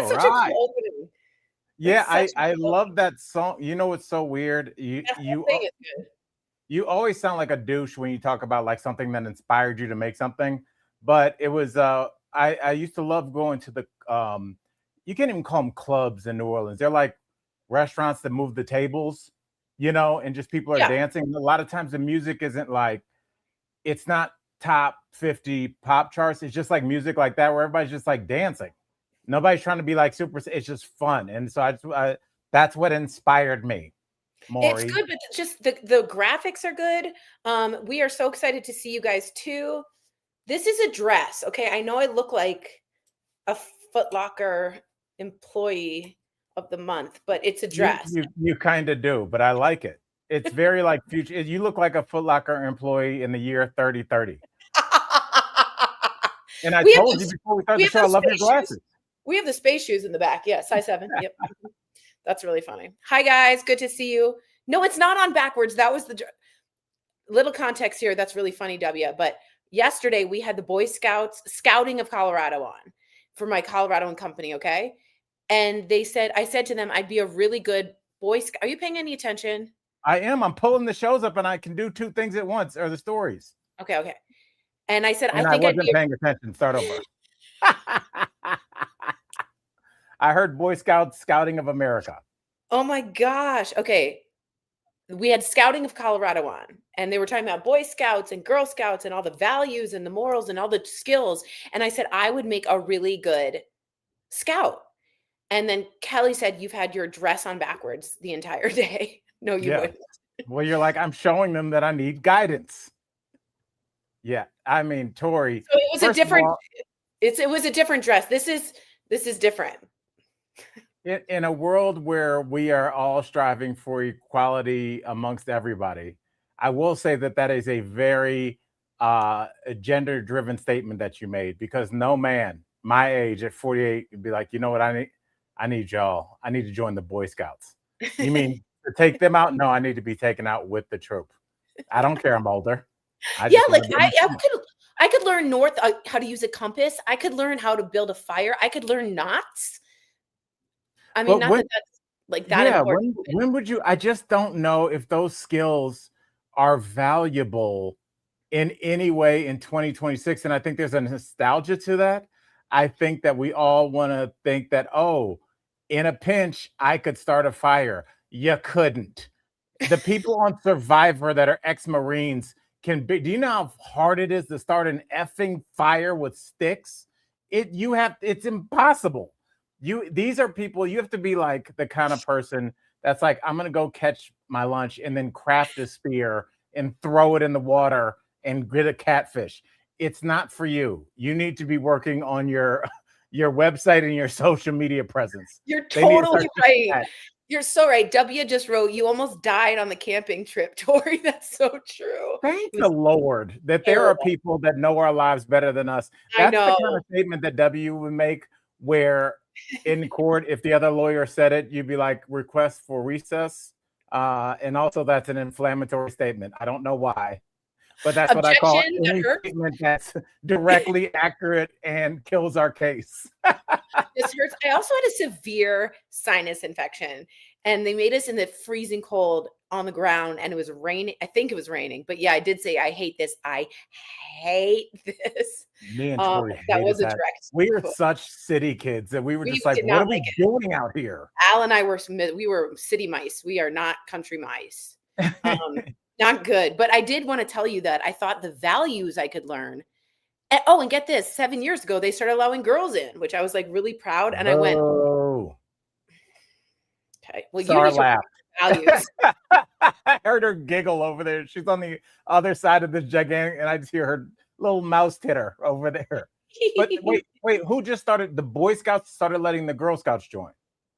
All That's such a right. cool opening. Yeah, That's such a I cool love that song. You know what's so weird? that whole thing is good. You always sound like a douche when you talk about like something that inspired you to make something. But it was I used to love going to the you can't even call them clubs in New Orleans. They're like restaurants that move the tables, and just people are Yeah. dancing. A lot of times the music isn't like it's not top 50 pop charts. It's just like music like that where everybody's just like dancing. Nobody's trying to be like super. It's just fun, and so that's what inspired me, It's Maury. good, but it's just the graphics are good. We are so excited to see you guys too. This is a dress, okay? I know I look like a Foot Locker employee of the month, but it's a You dress. you you kind of do, but I like it. It's very like future. You look like a Foot Locker employee in the year 3030. And I We have told you those before we started we the have show, I those love your space shoes. glasses. We have the space shoes in the back. Yeah, size 7. Yep. That's really funny. Hi guys, good to see you. No, it's not on backwards. That was the little context here. That's really funny, W. But yesterday we had the Boy Scouts Scouting of Colorado on for my Coloradoan company, okay? And I said to them, I'd be a really good Boy Scout. Are you paying any attention? I am. I'm pulling the shows up, and I can do two things at once, or the stories. Okay, okay. And I said, I And I think I'd be wasn't paying attention. Start over. I heard Boy Scouts Scouting of America. oh my gosh. Okay. We had Scouting of Colorado on, and they were talking about Boy Scouts and Girl Scouts and all the values and the morals and all the skills. And I said, I would make a really good scout. And then Kelly said, you've had your dress on backwards the entire day. No, you Yeah. wouldn't. Well, you're like, I'm showing them that I need guidance. Yeah. I mean, Tori, So it was a first of different, all, it was a different dress. This is different. in a world where we are all striving for equality amongst everybody, I will say that that is a very gender driven statement that you made, because no man my age at 48 would be like, you know what, I need y'all. I need to join the Boy Scouts. You mean to take them out? No, I need to be taken out with the troop. I don't care. I'm older. I Yeah, just like want to do my thing. I could learn how to use a compass. I could learn how to build a fire. I could learn knots. I mean, But not when that that's like that Yeah, important. when would you I just don't know if those skills are valuable in any way in 2026, and I think there's a nostalgia to that. I think that we all wanna think that, "Oh, in a pinch, I could start a fire." You couldn't. The people on Survivor that are ex-Marines can be do you know how hard it is to start an effing fire with sticks? It's impossible. These are people you have to be like the kind of person that's like, I'm gonna go catch my lunch and then craft a spear and throw it in the water and get a catfish. It's not for you. You need to be working on your your website and your social media presence. You're They need to start totally teaching right. that. You're so right. W just wrote, "You almost died on the camping trip, Tori." That's so true. Thank It the was Lord that there are terrible. people that know our lives better than us. I That's the kind know. of statement that W would make, where in court, if the other lawyer said it, you'd be like, request for recess. And also, that's an inflammatory statement. I don't know why, but that's what I call Objection, that any hurts. statement that's directly accurate and kills our case. This hurts. I also had a severe sinus infection, and they made us in the freezing cold on the ground, and it was raining. I think it was raining, but yeah, I did say, I hate this. I hate this. Me and Tori That hated was a that. direct We are quote. such city kids that we were We just like, did what not are we like it. doing out here? Al and I we were city mice. We are not country mice. Not good. But I did want to tell you that I thought the values I could learn. And get this, 7 years ago, they started allowing girls in, which I was like really proud. And I went, Boo. okay, well, you Saw her need to laugh. values. I heard her giggle over there. She's on the other side of this gigantic, and I just hear her little mouse titter over there. But wait, who just started? The Boy Scouts started letting the Girl Scouts join.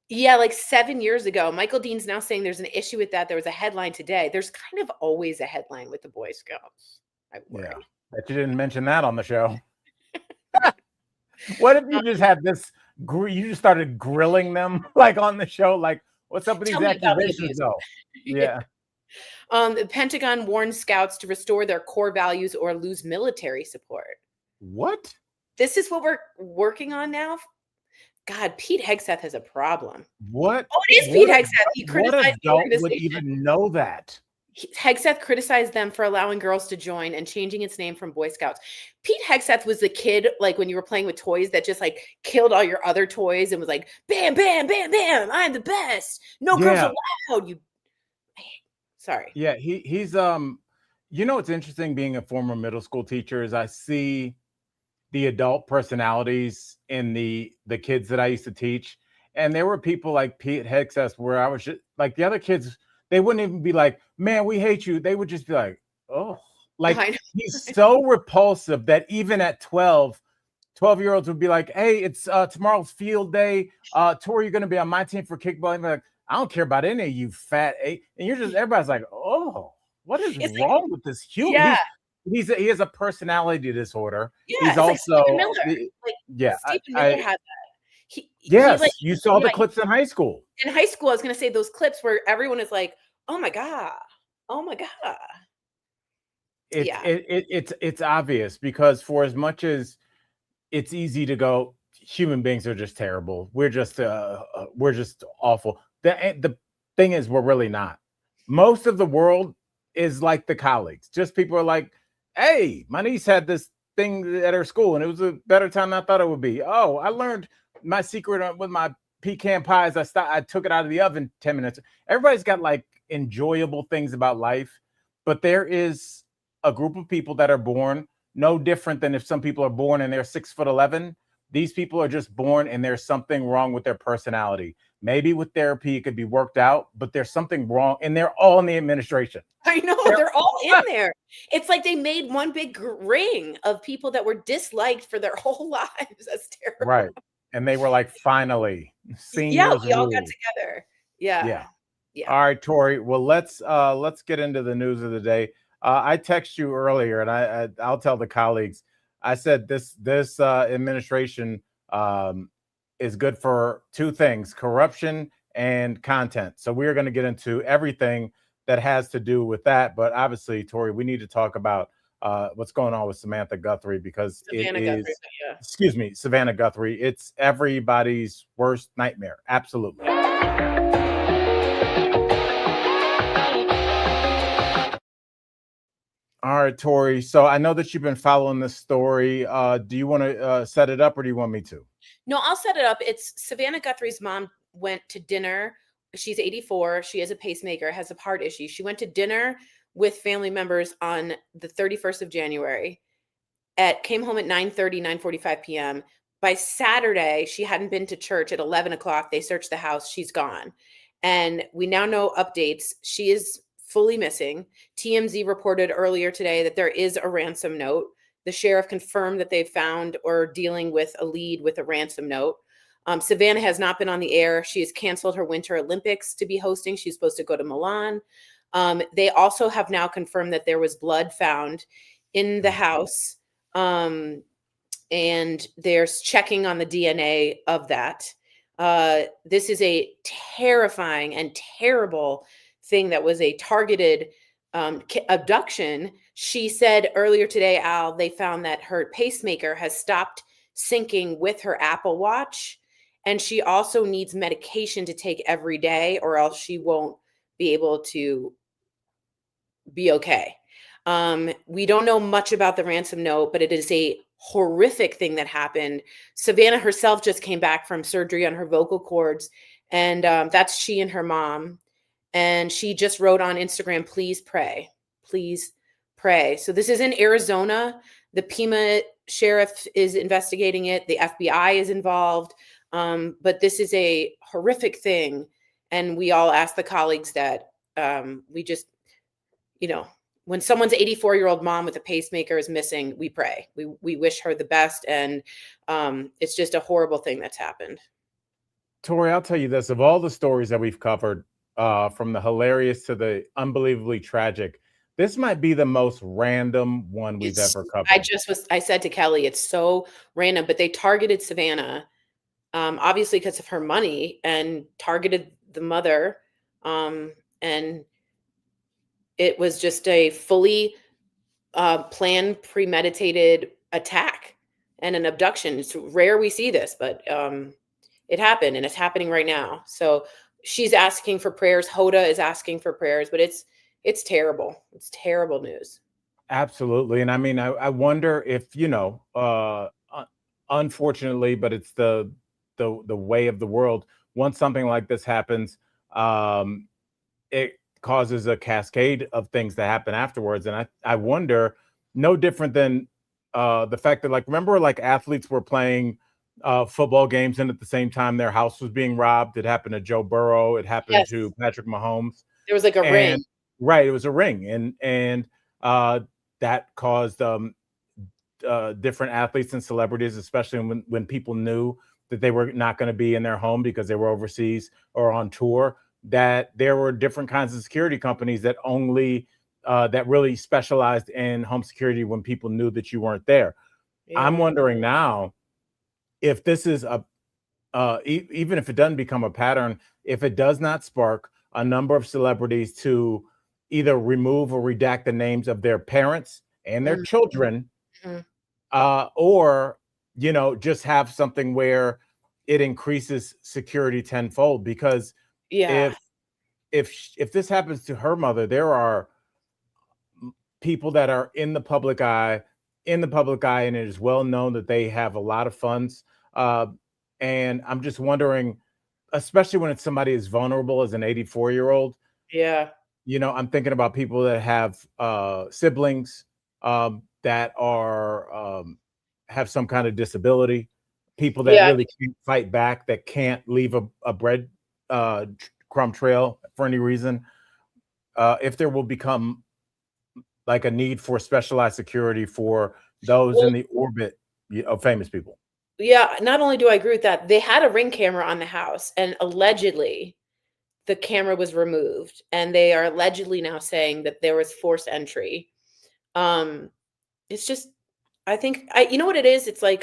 Yeah, like 7 years ago. Michael Dean's now saying there's an issue with that. There was a headline today. There's kind of always a headline with the Boy Scouts. I worry. Yeah, bet you didn't mention that on the show. What if you just had this? You just started grilling them like on the show, like, what's up with these Tell me about the accusations, abuse. though? Yeah. The Pentagon warns scouts to restore their core values or lose military support. What? This is what we're working on now. God, Pete Hegseth has a problem. What? Oh, it is Pete Hegseth. He What criticized the adult would organization. even know that? Hegseth criticized them for allowing girls to join and changing its name from Boy Scouts. Pete Hegseth was the kid, like when you were playing with toys, that just like killed all your other toys and was like, bam, bam, bam, bam, I'm the best. No girls Yeah. allowed. Sorry. Yeah, he's you know what's interesting being a former middle school teacher is I see the adult personalities in the kids that I used to teach. And there were people like Pete Hegseth where I was just like the other kids, they wouldn't even be like, man, we hate you. They would just be like, oh, like he's so repulsive that even at 12-year-olds would be like, hey, it's tomorrow's field day. Tori, you're gonna be on my team for kickball. And like, I don't care about any of you fat eight. And you're just everybody's like, oh, what is wrong with this human? Yeah. He has a personality disorder. Yeah, he's it's also like Stephen Miller. yeah. Stephen Miller had that. Yes, you saw the clips in high school. In high school, I was going to say those clips where everyone is like, "Oh my god, oh my god." It's obvious because for as much as it's easy to go, human beings are just terrible. We're just awful. The thing is, we're really not. Most of the world is like the colleagues. Just people are like, hey, my niece had this thing at her school and it was a better time than I thought it would be. Oh, I learned my secret with my pecan pies. I took it out of the oven 10 minutes. Everybody's got like enjoyable things about life, but there is a group of people that are born no different than if some people are born and they're 6'11". These people are just born and there's something wrong with their personality. Maybe with therapy, it could be worked out, but there's something wrong. And they're all in the administration. I know, they're all in there. It's like they made one big ring of people that were disliked for their whole lives. That's terrible. Right. And they were like, finally, seniors. Yeah, we all got together. Yeah. All right, Tori. Well, let's get into the news of the day. I text you earlier, and I'll tell the colleagues. I said this administration is good for two things: corruption and content. So we are going to get into everything that has to do with that. But obviously, Tori, we need to talk about what's going on with Samantha Guthrie because Savannah Guthrie. It's everybody's worst nightmare. Absolutely. All right, Tori. So I know that you've been following this story. Do you want to set it up or do you want me to? No, I'll set it up. It's Savannah Guthrie's mom went to dinner. She's 84. She has a pacemaker, has a heart issue. She went to dinner with family members on the 31st of January. Came home at 9:45 p.m. By Saturday, she hadn't been to church at 11 o'clock. They searched the house. She's gone. And we now know updates. She is fully missing. TMZ reported earlier today that there is a ransom note. The sheriff confirmed that they found or dealing with a lead with a ransom note. Savannah has not been on the air. She has canceled her Winter Olympics to be hosting. She's supposed to go to Milan. They also have now confirmed that there was blood found in the house. And they're checking on the DNA of that. This is a terrifying and terrible thing that was a targeted abduction. She said earlier today, Al, they found that her pacemaker has stopped syncing with her Apple Watch. And she also needs medication to take every day or else she won't be able to be okay. We don't know much about the ransom note, but it is a horrific thing that happened. Savannah herself just came back from surgery on her vocal cords, and that's she and her mom. And she just wrote on Instagram, please pray, please pray. So this is in Arizona. The Pima sheriff is investigating it. The FBI is involved. But this is a horrific thing. And we all ask the colleagues that we just, when someone's 84-year-old mom with a pacemaker is missing, we pray. We wish her the best. And it's just a horrible thing that's happened. Tori, I'll tell you this. Of all the stories that we've covered, from the hilarious to the unbelievably tragic, this might be the most random one we've ever covered. I said to Kelly, it's so random, but they targeted Savannah, obviously because of her money, and targeted the mother. And it was just a fully planned, premeditated attack and an abduction. It's rare we see this, but It happened, and it's happening right now. So she's asking for prayers. Hoda is asking for prayers, but it's terrible. It's terrible news. Absolutely. And I mean, I wonder if, unfortunately, but it's the way of the world. Once something like this happens, um, it causes a cascade of things that happen afterwards. And I wonder, no different than the fact that, like, remember, like, athletes were playing football games, and at the same time their house was being robbed. It happened to Joe Burrow. It happened Yes. to Patrick Mahomes. There was like a ring. And right, it was a ring, and uh, that caused different athletes and celebrities, especially when people knew that they were not going to be in their home because they were overseas or on tour, that there were different kinds of security companies that only that really specialized in home security when people knew that you weren't there. I'm Yeah. wondering now if this is even if it doesn't become a pattern, if it does not spark a number of celebrities to either remove or redact the names of their parents and their Mhm. children, Mhm. or just have something where it increases security tenfold. Because Yeah. if if this happens to her mother, there are people that are in the public eye, and it is well known that they have a lot of funds. Uh, and I'm just wondering, especially when it's somebody as vulnerable as an 84-year-old, Yeah. I'm thinking about people that have siblings that are have some kind of disability, people that Yeah. really can't fight back, that can't leave a bread crumb trail for any reason. If there will become like a need for specialized security for those Well, in the orbit of famous people. yeah, not only do I agree with that, they had a Ring camera on the house, and allegedly the camera was removed, and they are allegedly now saying that there was forced entry. Um, it's just I think you know what it is? It's like,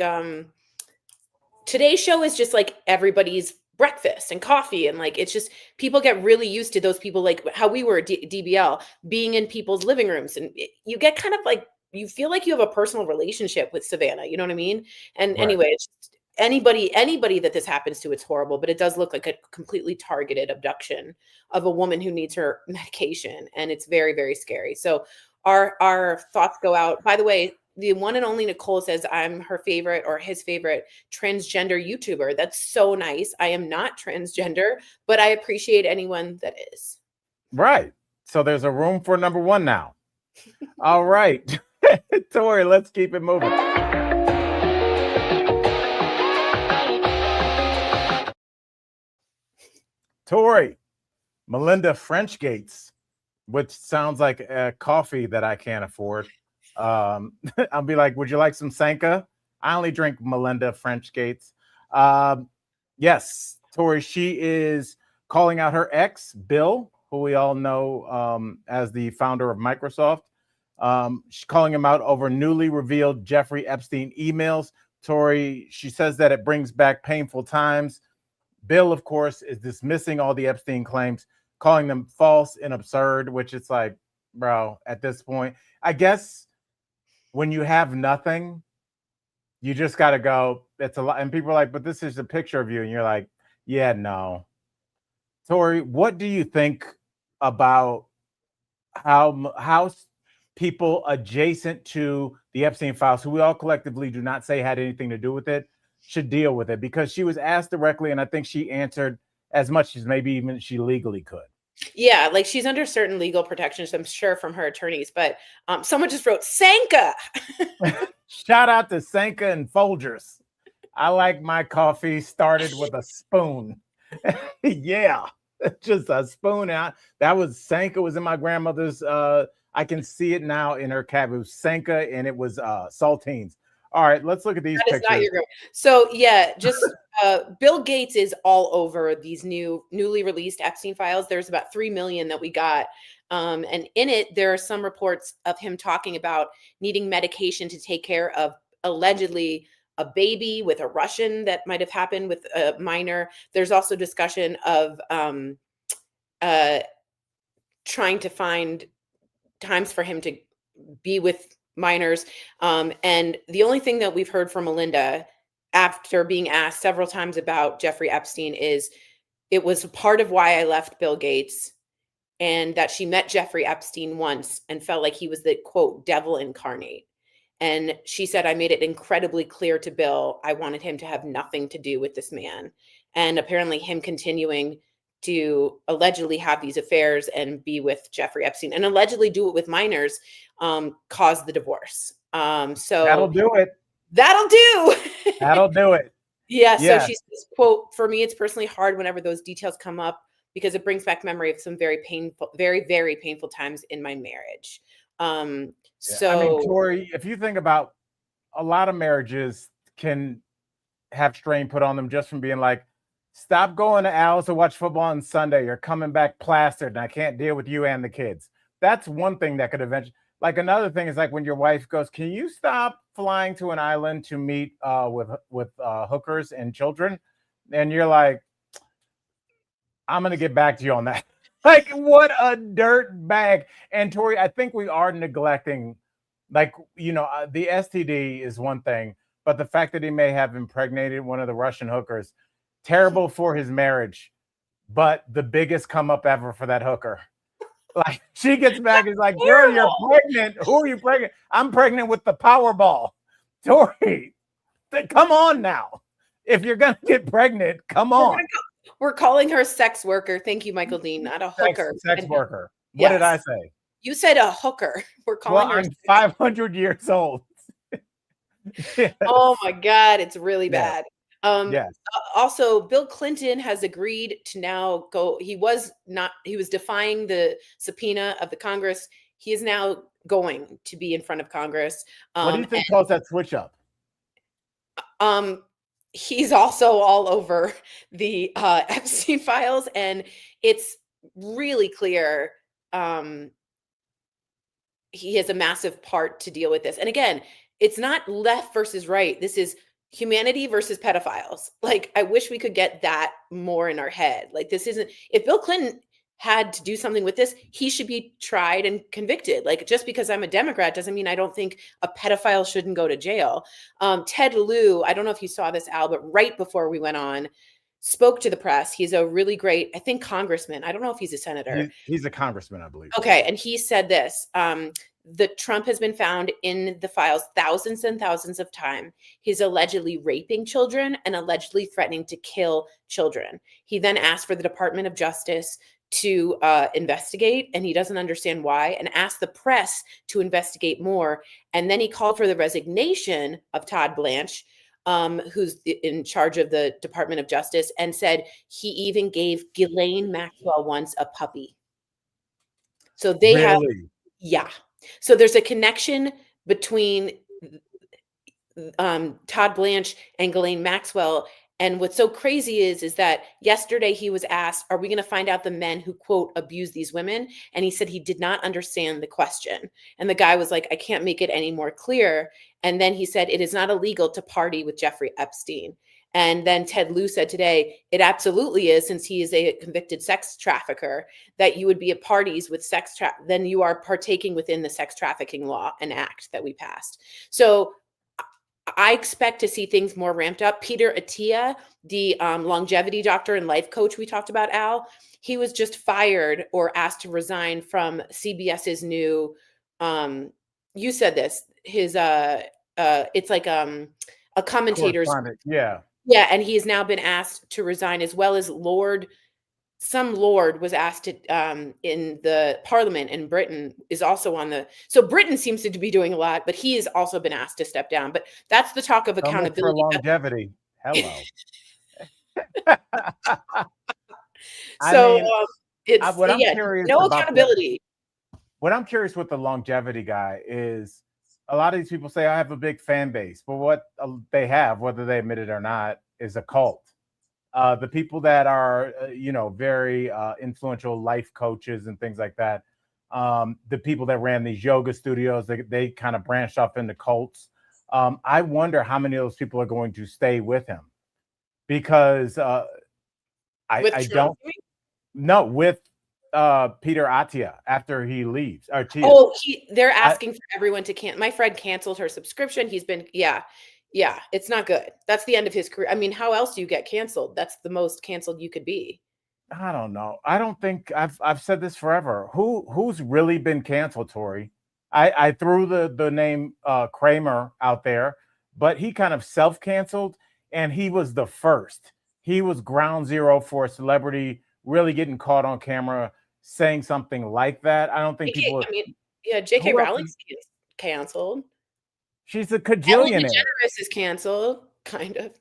today's show is just like everybody's breakfast and coffee, and like it's just people get really used to those people, like how we were at DBL, being in people's living rooms, and you get kind of like you feel like you have a personal relationship with Savannah, you know what I mean? And Right. anyway, it's just anybody that this happens to, it's horrible, but it does look like a completely targeted abduction of a woman who needs her medication, and it's very, very scary. So our thoughts go out. By the way, the one and only Nicole says I'm her favorite or his favorite transgender YouTuber. That's so nice. I am not transgender, but I appreciate anyone that is. Right. So there's a room for number one now. All right. Tori, let's keep it moving. Tori, Melinda French Gates, which sounds like a coffee that I can't afford. I'll be like, would you like some Sanka? I only drink Melinda French Gates. Um, yes, Tori, she is calling out her ex, Bill, who we all know as the founder of Microsoft. She's calling him out over newly revealed Jeffrey Epstein emails. Tori, she says that it brings back painful times. Bill, of course, is dismissing all the Epstein claims, calling them false and absurd, which it's like, bro, at this point, I guess when you have nothing, you just got to go. It's a lot. And people are like, but this is a picture of you. And you're like, yeah, no. Tori, what do you think about how people adjacent to the Epstein files, who we all collectively do not say had anything to do with it, should deal with it? Because she was asked directly, and I think she answered as much as maybe even she legally could. Yeah, like she's under certain legal protections, I'm sure, from her attorneys. But someone just wrote Sanka. Shout out to Sanka and Folgers. I like my coffee started with a spoon. Yeah, just a spoon out. That was Sanka, was in my grandmother's. I can see it now in her cab. It was Sanka, and it was saltines. All right, let's look at these That is not pictures. your girl. So yeah, just Bill Gates is all over these newly released Epstein files. There's about 3 million that we got. And in it, there are some reports of him talking about needing medication to take care of allegedly a baby with a Russian that might have happened with a minor. There's also discussion of uh, trying to find times for him to be with minors. And the only thing that we've heard from Melinda after being asked several times about Jeffrey Epstein, is it was part of why I left Bill Gates, and that she met Jeffrey Epstein once and felt like he was the, quote, devil incarnate. And she said, I made it incredibly clear to Bill, I wanted him to have nothing to do with this man. And apparently him continuing to allegedly have these affairs and be with Jeffrey Epstein and allegedly do it with minors caused the divorce. So That'll do it. That'll do. That'll do it. Yeah. So Yeah. she says, quote, for me, it's personally hard whenever those details come up because it brings back memory of some very painful, very, very painful times in my marriage. So I mean, Tori, if you think about, a lot of marriages can have strain put on them just from being like, stop going to Al's to watch football on Sunday. You're coming back plastered and I can't deal with you and the kids. That's one thing that could eventually, like, another thing is like when your wife goes, can you stop flying to an island to meet with hookers and children? And you're like, I'm going to get back to you on that. Like, what a dirt bag. And Tori, I think we are neglecting, like, you know, the STD is one thing, but the fact that he may have impregnated one of the Russian hookers, terrible for his marriage, but the biggest come up ever for that hooker. Like, she gets back and is like, girl, you're pregnant. Who are you pregnant? I'm pregnant with the Powerball. Tori, come on now. If you're going to get pregnant, come on. We're calling her sex worker. Thank you, Michael Dean, not a hooker. Sex worker. What did I say? You said a hooker. We're calling her. I'm 500 years old. Yes. Oh my God, it's really bad. Yes. Also, Bill Clinton has agreed to now go. He was defying the subpoena of the Congress. He is now going to be in front of Congress. What do you think caused that switch up? He's also all over the Epstein files, and it's really clear he has a massive part to deal with this. And again, it's not left versus right. This is humanity versus pedophiles. Like, I wish we could get that more in our head. Like, this isn't, if Bill Clinton had to do something with this, he should be tried and convicted. Like, just because I'm a Democrat doesn't mean I don't think a pedophile shouldn't go to jail. Ted Lieu, I don't know if you saw this, Al, but right before we went on, spoke to the press. He's a really great, I think, congressman. I don't know if he's a senator. He's a congressman, I believe. Okay. And he said this, the Trump has been found in the files thousands and thousands of times. He's allegedly raping children and allegedly threatening to kill children. He then asked for the Department of Justice to investigate, and he doesn't understand why, and asked the press to investigate more. And then he called for the resignation of Todd Blanche, who's in charge of the Department of Justice, and said he even gave Ghislaine Maxwell once a puppy. So they have, yeah. So there's a connection between Todd Blanche and Ghislaine Maxwell. And what's so crazy is that yesterday he was asked, are we going to find out the men who, quote, abuse these women? And he said he did not understand the question. And the guy was like, I can't make it any more clear. And then he said, it is not illegal to party with Jeffrey Epstein. And then Ted Lieu said today, it absolutely is, since he is a convicted sex trafficker, that you would be at parties with then you are partaking within the sex trafficking law and act that we passed. So I expect to see things more ramped up. Peter Attia, the longevity doctor and life coach we talked about, Al, he was just fired or asked to resign from CBS's new, you said this, his, it's like a commentator's. Yeah. Yeah, and he has now been asked to resign, as well as some lord was asked to, in the parliament in Britain is also on the, so Britain seems to be doing a lot, but he has also been asked to step down. But that's the talk of accountability. For longevity. Hello. So I mean, it's what I'm curious no accountability. What I'm curious with the longevity guy is, a lot of these people say I have a big fan base, but what they have, whether they admit it or not, is a cult. The people that are, very influential life coaches and things like that, the people that ran these yoga studios, they kind of branched off into cults. I wonder how many of those people are going to stay with him, because I don't know with Peter Attia after he leaves. They're asking for everyone to cancel. My friend canceled her subscription. He's been, Yeah, it's not good. That's the end of his career. I mean, how else do you get canceled? That's the most canceled you could be. I don't know. I don't think I've said this forever. Who's really been canceled, Tori? I threw the name Kramer out there, but he kind of self-canceled, and he was the first. He was ground zero for a celebrity really getting caught on camera saying something like that. I don't think JK, people. I mean, yeah, J.K. Who else? Rowling's canceled. She's a Ellen cajillionaire. DeGeneres is canceled, kind of.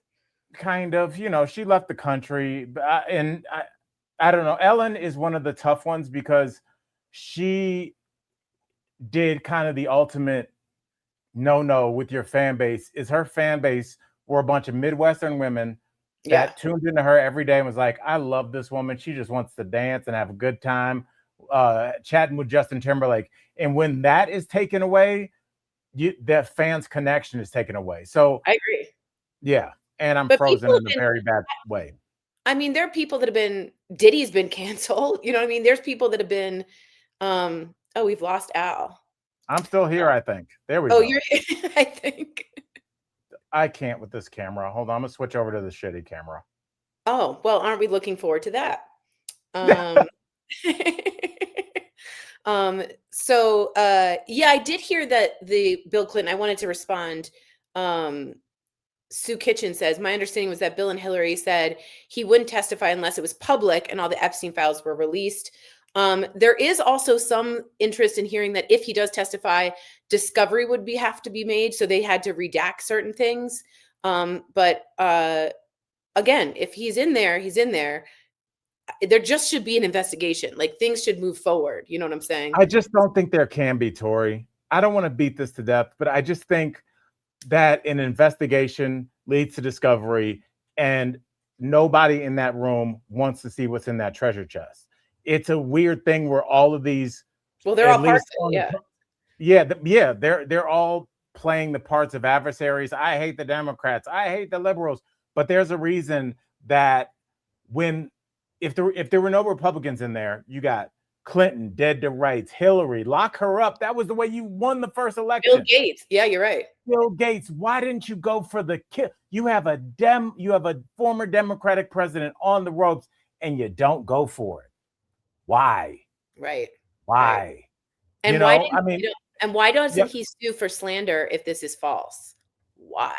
Kind of, she left the country, and I don't know. Ellen is one of the tough ones because she did kind of the ultimate no with your fan base. Is her fan base were a bunch of Midwestern women Yeah. that tuned into her every day and was like, I love this woman. She just wants to dance and have a good time, chatting with Justin Timberlake. And when that is taken away, that fans' connection is taken away. So I agree. yeah. And I'm But frozen people in a very bad way. I mean, there are people that have been Diddy's been canceled. You know what I mean? There's people that have been oh, we've lost Al. I'm still here, I think. There we Oh, go. you're I think. I can't with this camera. Hold on, I'm gonna switch over to the shitty camera. Oh, well, aren't we looking forward to that? So yeah, I did hear that the Bill Clinton, I wanted to respond. Sue Kitchen says, my understanding was that Bill and Hillary said he wouldn't testify unless it was public and all the Epstein files were released. There is also some interest in hearing that if he does testify, discovery would have to be made. So they had to redact certain things. But again, if he's in there, he's in there. There just should be an investigation. Like things should move forward. You know what I'm saying? I just don't think there can be, Tori. I don't want to beat this to death, but I just think that an investigation leads to discovery, and nobody in that room wants to see what's in that treasure chest. It's a weird thing where all of these, well, they're all parts of it, yeah, they're all playing the parts of adversaries. I hate the Democrats, I hate the liberals, but there's a reason that if there were no Republicans in there, you got Clinton dead to rights, Hillary, lock her up. That was the way you won the first election. Bill Gates, yeah, you're right. Bill Gates, why didn't you go for the kill? You have a former Democratic president on the ropes, and you don't go for it. Why? Right. Why? Right. And why doesn't yep. he sue for slander if this is false? Why?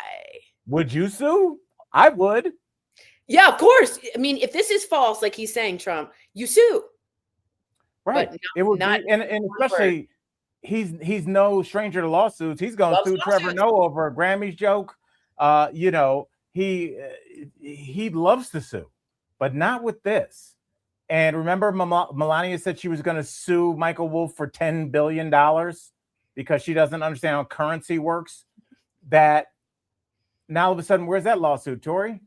Would you sue? I would. Yeah, of course. I mean, if this is false, like he's saying, Trump, you sue. Right. But it would be, and especially he's no stranger to lawsuits. He's going to sue Trevor Noah over a Grammys joke. He loves to sue, but not with this. And remember, Melania said she was going to sue Michael Wolff for $10 billion because she doesn't understand how currency works. That now all of a sudden, where's that lawsuit, Tori?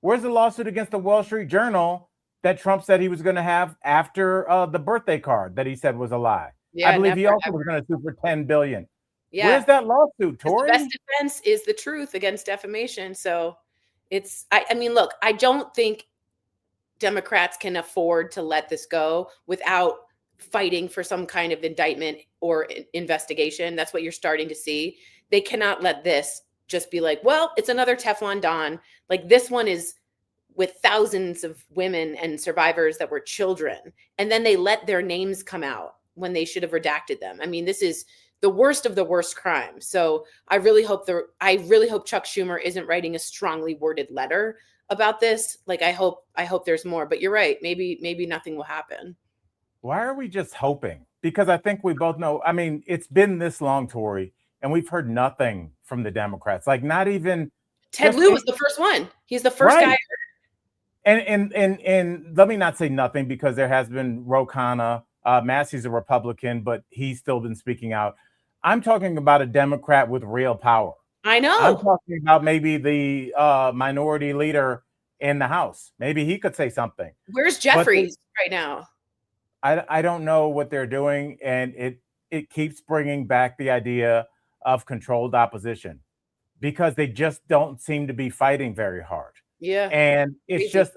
Where's the lawsuit against the Wall Street Journal that Trump said he was going to have after the birthday card that he said was a lie? Yeah, I believe he also was going to sue for $10 billion. Yeah. Where's that lawsuit, Tori? The best defense is the truth against defamation. So I mean, look, I don't think Democrats can afford to let this go without fighting for some kind of indictment or investigation. That's what you're starting to see. They cannot let this just be like, well, it's another Teflon Don. Like this one is with thousands of women and survivors that were children. And then they let their names come out when they should have redacted them. I mean, this is the worst of the worst crimes. So I really hope Chuck Schumer isn't writing a strongly worded letter about this. Like I hope there's more, but you're right. Maybe nothing will happen. Why are we just hoping? Because I think we both know, I mean, it's been this long, Tori, and we've heard nothing from the Democrats. Like not even Ted Lieu was the first one. He's the first guy. And let me not say nothing because there has been Ro Khanna. Massey's a Republican, but he's still been speaking out. I'm talking about a Democrat with real power. I know. I'm talking about maybe the minority leader in the House. Maybe he could say something. Where's Jeffries right now? I don't know what they're doing, and it keeps bringing back the idea of controlled opposition because they just don't seem to be fighting very hard. Yeah. And it's just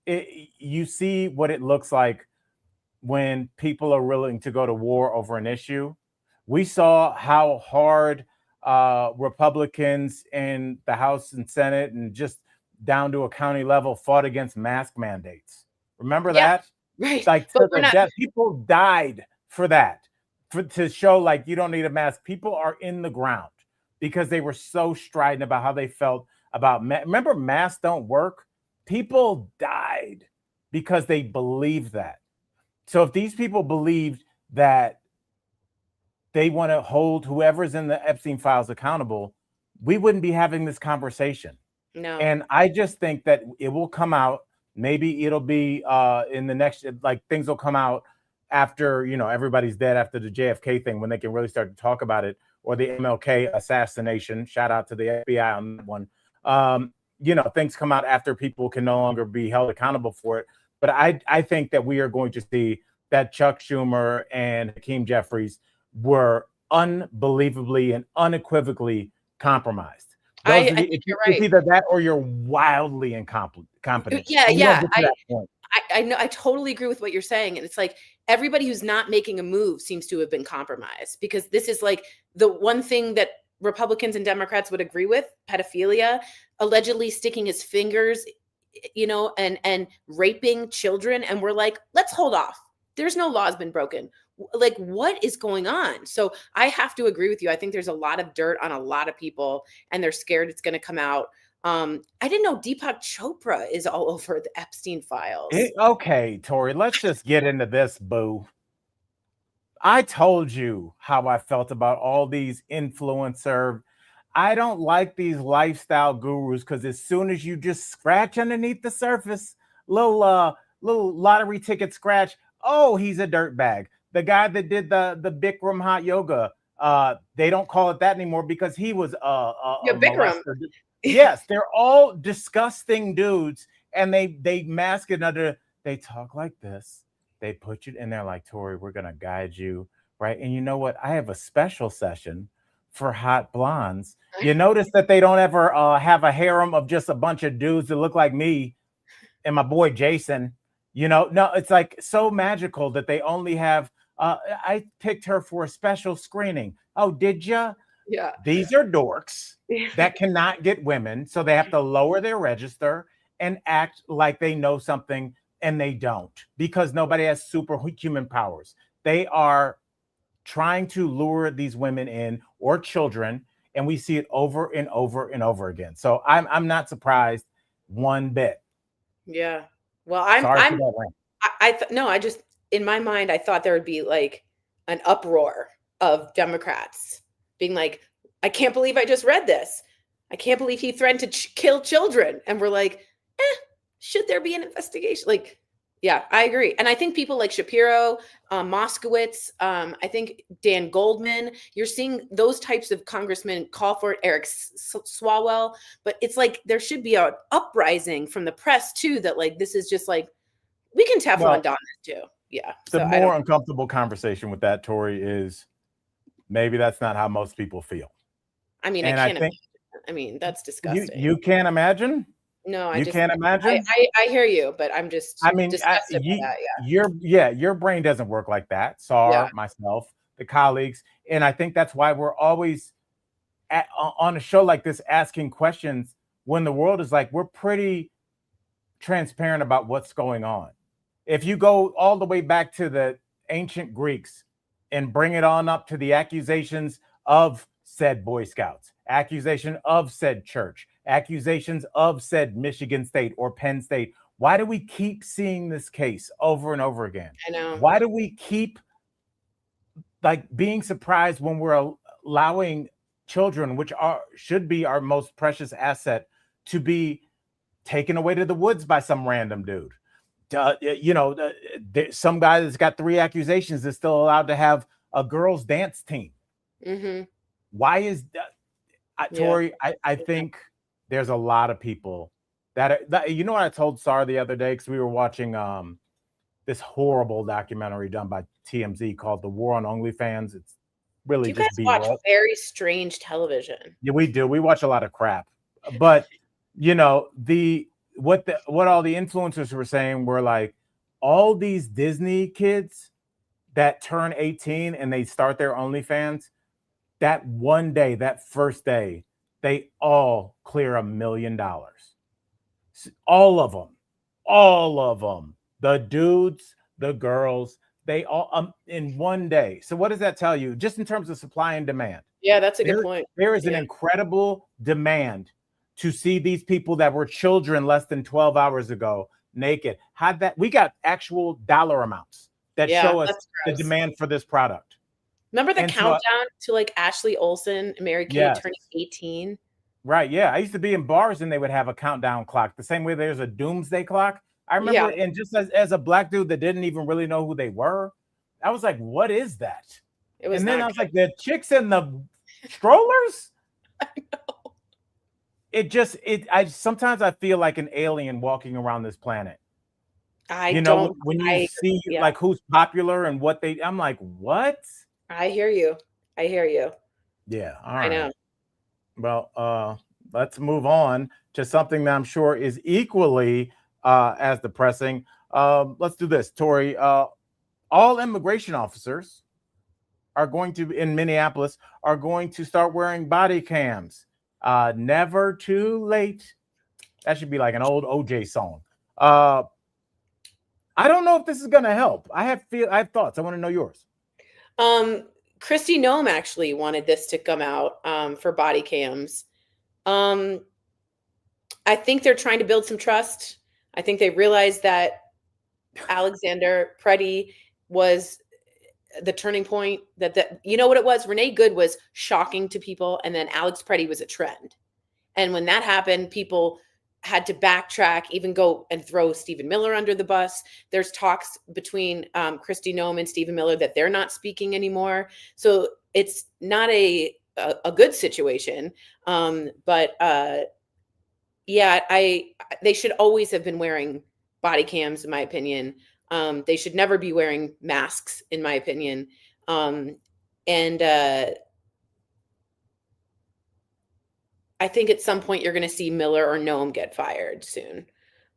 you see what it looks like when people are willing to go to war over an issue. We saw how hard Republicans in the House and Senate and just down to a county level fought against mask mandates. Remember Yeah, that? right. Like But to we're the not. death. People died for that, to show like you don't need a mask. People are in the ground because they were so strident about how they felt about remember, masks don't work. People died because they believed that. So if these people believed that they want to hold whoever's in the Epstein files accountable, we wouldn't be having this conversation. No. And I just think that it will come out. Maybe it'll be in the next, like things will come out after, everybody's dead, after the JFK thing, when they can really start to talk about it, or the MLK assassination. Shout out to the FBI on that one. Things come out after people can no longer be held accountable for it. But I think that we are going to see that Chuck Schumer and Hakeem Jeffries were unbelievably and unequivocally compromised. I think you're right. It's either that or you're wildly incompetent. Yeah. Point. I know. I totally agree with what you're saying. And it's like everybody who's not making a move seems to have been compromised, because this is like the one thing that Republicans and Democrats would agree with: pedophilia, allegedly sticking his fingers, and raping children. And we're like, let's hold off. There's no laws been broken. Like, what is going on? So I have to agree with you. I think there's a lot of dirt on a lot of people, and they're scared it's going to come out. I didn't know Deepak Chopra is all over the Epstein files. Okay, Tori, let's just get into this, boo. I told you how I felt about all these influencer. I don't like these lifestyle gurus, because as soon as you just scratch underneath the surface, little lottery ticket scratch, oh, he's a dirtbag. The guy that did the Bikram hot yoga, they don't call it that anymore because he was a Bikram. Yes, they're all disgusting dudes, and they mask it under. They talk like this. They put you in there like, Tori, we're gonna guide you, right? And you know what? I have a special session for hot blondes. You notice that they don't ever have a harem of just a bunch of dudes that look like me and my boy Jason. No, it's like so magical that they only have. I picked her for a special screening. Oh, did you? Yeah. These are dorks that cannot get women, so they have to lower their register and act like they know something, and they don't, because nobody has superhuman powers. They are trying to lure these women in, or children, and we see it over and over and over again. So I'm not surprised one bit. Yeah. Well, I just, in my mind, I thought there would be like an uproar of Democrats being like, I can't believe I just read this. I can't believe he threatened to kill children. And we're like, should there be an investigation? Like, yeah, I agree. And I think people like Shapiro, Moskowitz, I think Dan Goldman, you're seeing those types of congressmen call for it, Eric Swalwell. But it's like there should be an uprising from the press too, that like this is just like, we can Teflon Don this too. Yeah. The more uncomfortable conversation with that, Tori, is maybe that's not how most people feel. I mean, I can't imagine. I mean, that's disgusting. You can't imagine? No, you can't imagine. I hear you, but I'm just. I mean, disgusted by that, your brain doesn't work like that. SAR, myself, the colleagues, and I think that's why we're always on a show like this asking questions when the world is like, we're pretty transparent about what's going on. If you go all the way back to the ancient Greeks and bring it on up to the accusations of said Boy Scouts, accusation of said church, accusations of said Michigan State or Penn State. Why do we keep seeing this case over and over again? I know. Why do we keep like being surprised when we're allowing children, which should be our most precious asset, to be taken away to the woods by some random dude? Some guy that's got 3 accusations is still allowed to have a girls' dance team. Mm-hmm. Why is that? Tori, I think there's a lot of people that what I told Sar the other day, because we were watching this horrible documentary done by TMZ called "The War on OnlyFans." It's really just B-roll. You guys watch very strange television. Yeah, we do. We watch a lot of crap, but what all the influencers were saying were like, all these Disney kids that turn 18 and they start their OnlyFans, that one day, that first day, they all clear $1 million. All of them, all of them, the dudes, the girls, they all in one day. So what does that tell you? Just in terms of supply and demand, Yeah, that's a good point. there is an Yeah. incredible demand to see these people that were children less than 12 hours ago naked. Had that, we got actual dollar amounts that Yeah, show us that's the gross. demand for this product. Remember the And so, countdown to like Ashley Olsen and Mary Kate yes, turning 18? right, yeah. I used to be in bars and they would have a countdown clock, the same way there's a doomsday clock. I Yeah, remember, and just as a black dude that didn't even really know who they were, I was like, what is that? it was And then not I was good. like, the chicks in the strollers? I sometimes I feel like an alien walking around this planet. I You know, don't when you I see yeah, like who's popular and what they, I'm like, what? I hear you. I hear you. Yeah, all I right. know. Well, let's move on to something that I'm sure is equally as depressing. Let's do this, Tori. All immigration officers are going to in Minneapolis are going to start wearing body cams. Never too late. That should be like an old OJ song. I don't know if this is going to help. I have thoughts. I want to know yours. Kristi Noem actually wanted this to come out for body cams. I think they're trying to build some trust. I think they realized that Alexander Preddy was the turning point. That you know what it was? Renee Good was shocking to people, and then Alex Preddy was a trend. And when that happened, people had to backtrack, even go and throw Stephen Miller under the bus. There's talks between Kristi Noem and Stephen Miller that they're not speaking anymore. So it's not a good situation. But yeah, they should always have been wearing body cams, in my opinion. They should never be wearing masks, in my opinion. And I think at some point you're going to see Miller or Noem get fired soon,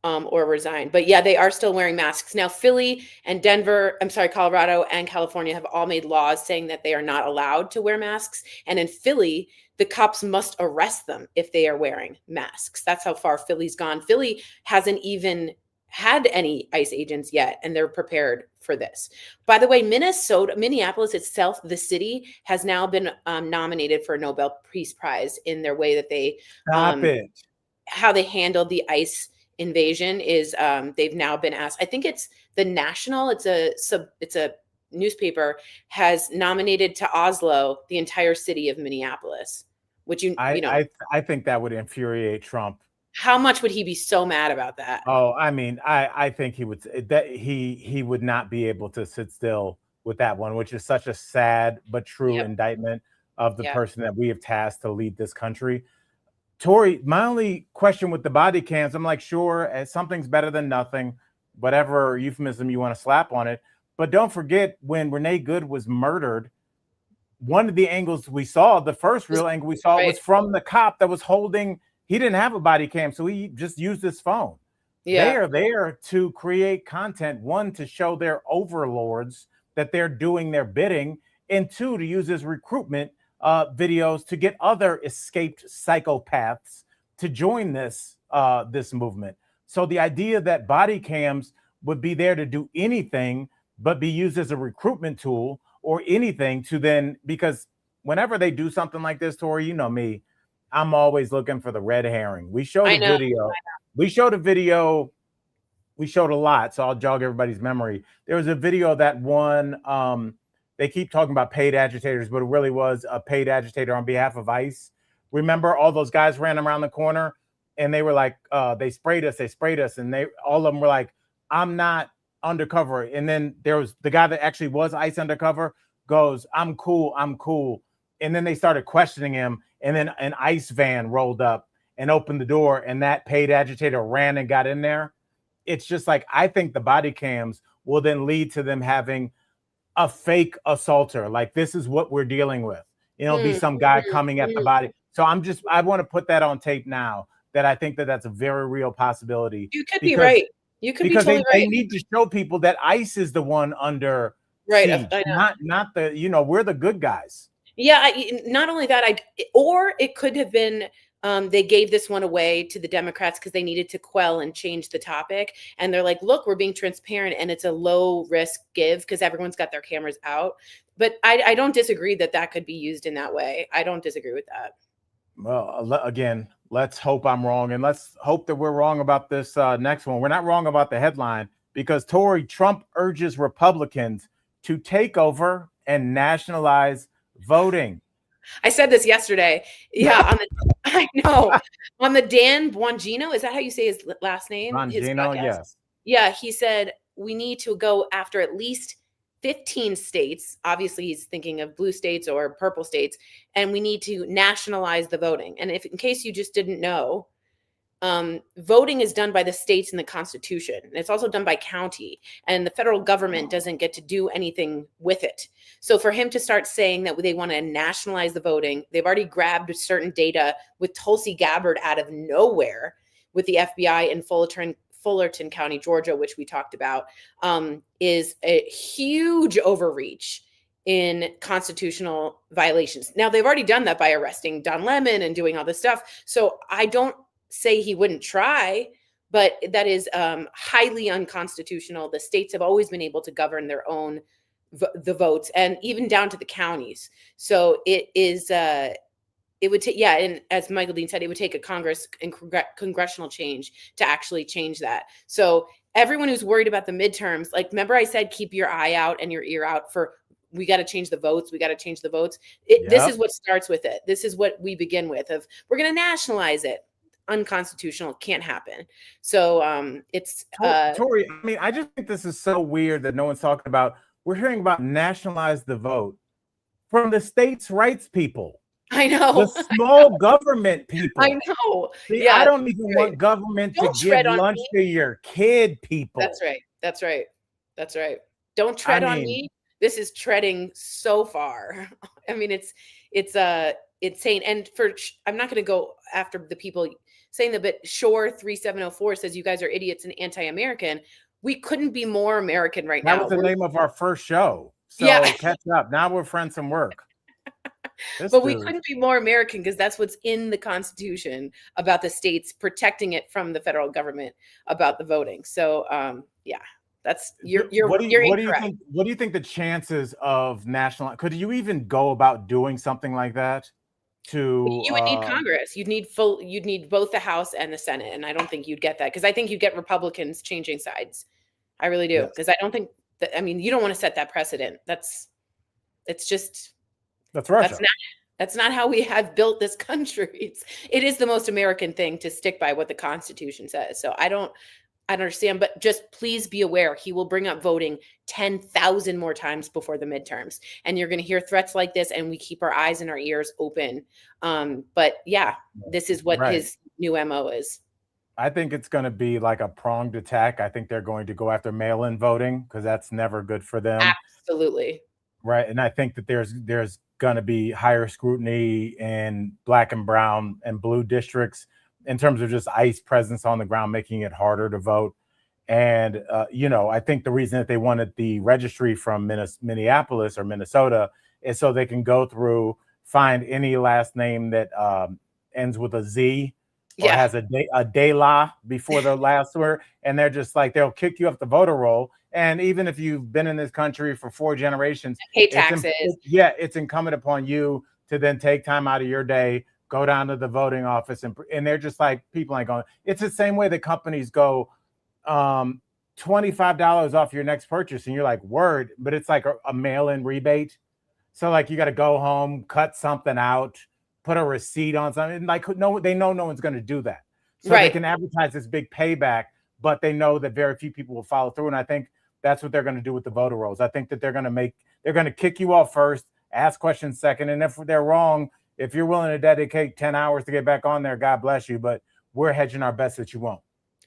or resign. But yeah, they are still wearing masks. Now, Philly and Colorado and California have all made laws saying that they are not allowed to wear masks. And in Philly, the cops must arrest them if they are wearing masks. That's how far Philly's gone. Philly hasn't even had any ICE agents yet, and they're prepared for this. By the way, Minneapolis itself, the city, has now been nominated for a Nobel Peace Prize in their way that they Stop it. how they handled the ICE invasion. Is they've now been asked. I think it's the National. It's a newspaper has nominated to Oslo the entire city of Minneapolis, which you know. I think that would infuriate Trump. How much would he be so mad about that? Oh, I mean, I think he would he would not be able to sit still with that one, which is such a sad but true Yep. indictment of the Yep. person that we have tasked to lead this country. Tori, my only question with the body cams, I'm like, sure, something's better than nothing, whatever euphemism you want to slap on it. But don't forget when Renee Good was murdered, one of the angles we saw, the first real angle we saw, was from the cop that was holding. He didn't have a body cam, so he just used his phone. Yeah. They are there to create content, one, to show their overlords that they're doing their bidding, and two, to use as recruitment videos to get other escaped psychopaths to join this movement. So the idea that body cams would be there to do anything but be used as a recruitment tool or anything to then, because whenever they do something like this, Tori, you know me, I'm always looking for the red herring. We showed a video. We showed a video. We showed a lot. So I'll jog everybody's memory. There was a video that one, they keep talking about paid agitators, but it really was a paid agitator on behalf of ICE. Remember all those guys ran around the corner and they were like, they sprayed us. And all of them were like, I'm not undercover. And then there was the guy that actually was ICE undercover goes, I'm cool. And then they started questioning him. And then an ICE van rolled up and opened the door, and that paid agitator ran and got in there. It's just like, I think the body cams will then lead to them having a fake assaulter. Like, this is what we're dealing with. It'll be some guy coming at the body. So I want to put that on tape now, that I think that that's a very real possibility. You could be right. You could be totally right. They need to show people that ICE is the one under siege, not the, we're the good guys. Yeah, not only that, or it could have been they gave this one away to the Democrats because they needed to quell and change the topic. And they're like, look, we're being transparent and it's a low risk give because everyone's got their cameras out. But I don't disagree that that could be used in that way. I don't disagree with that. Well, again, let's hope I'm wrong, and let's hope that we're wrong about this next one. We're not wrong about the headline because Tory Trump urges Republicans to take over and nationalize voting. I said this yesterday. Yeah, I know. On the Dan Bongino, is that how you say his last name? His Bongino, podcast? yes. Yeah, he said we need to go after at least 15 states. Obviously, he's thinking of blue states or purple states, and we need to nationalize the voting. And if, in case you just didn't know, voting is done by the states in the Constitution. And it's also done by county, and the federal government doesn't get to do anything with it. So for him to start saying that they want to nationalize the voting, they've already grabbed certain data with Tulsi Gabbard out of nowhere with the FBI in Fullerton County, Georgia, which we talked about, is a huge overreach in constitutional violations. Now, they've already done that by arresting Don Lemon and doing all this stuff. So I don't say he wouldn't try, but that is highly unconstitutional. The states have always been able to govern their own the votes, and even down to the counties. So it is it would take, yeah, and as Michael Dean said, it would take a Congress and congressional change to actually change that. So everyone who's worried about the midterms, like, remember I said keep your eye out and your ear out for, we got to change the votes. We got to change the votes. This is what starts with it. This is what we begin with, of we're going to nationalize it. Unconstitutional, can't happen. So it's Tory, I mean, I just think this is so weird that no one's talking about. We're hearing about nationalize the vote from the states' rights people. I know. The small government people. I know. See, yeah, I don't even want government to give lunch to your kid people. That's right. That's right. That's right. Don't tread on me. This is treading so far. I mean, it's insane. And I'm not going to go after the people saying that, but Shore 3704 says you guys are idiots and anti-American. We couldn't be more American right now. That was the name of our first show. So yeah. Catch up. Now we're friends from work. But we couldn't be more American because that's what's in the Constitution about the states protecting it from the federal government about the voting. So yeah, that's you're incorrect. What do you think the chances of national? Could you even go about doing something like that? You would need Congress. You'd need both the House and the Senate, and I don't think you'd get that, because I think you'd get Republicans changing sides. I really do, because I don't think that. I mean, you don't want to set that precedent. That's Russia. That's not how we have built this country. It is the most American thing to stick by what the Constitution says. So I don't understand, but just please be aware, he will bring up voting 10,000 more times before the midterms. And you're going to hear threats like this, and we keep our eyes and our ears open. But yeah, this is what his new MO is. I think it's going to be like a pronged attack. I think they're going to go after mail-in voting because that's never good for them. Absolutely. Right. And I think that there's going to be higher scrutiny in black and brown and blue districts in terms of just ICE presence on the ground, making it harder to vote. And, I think the reason that they wanted the registry from Minneapolis or Minnesota is so they can go through, find any last name that ends with a Z or has a de la before the last word. And they're just like, they'll kick you off the voter roll. And even if you've been in this country for 4 generations, pay taxes. It's incumbent upon you to then take time out of your day, go down to the voting office, and they're just like, people ain't going. It's the same way that companies go $25 off your next purchase, and you're like, word, but it's like a mail-in rebate. So like you got to go home, cut something out, put a receipt on something. Like they know no one's going to do that. So they can advertise this big payback, but they know that very few people will follow through. And I think that's what they're going to do with the voter rolls. I think that they're going to kick you off first, ask questions second, and if they're wrong, if you're willing to dedicate 10 hours to get back on there, God bless you. But we're hedging our bets that you won't.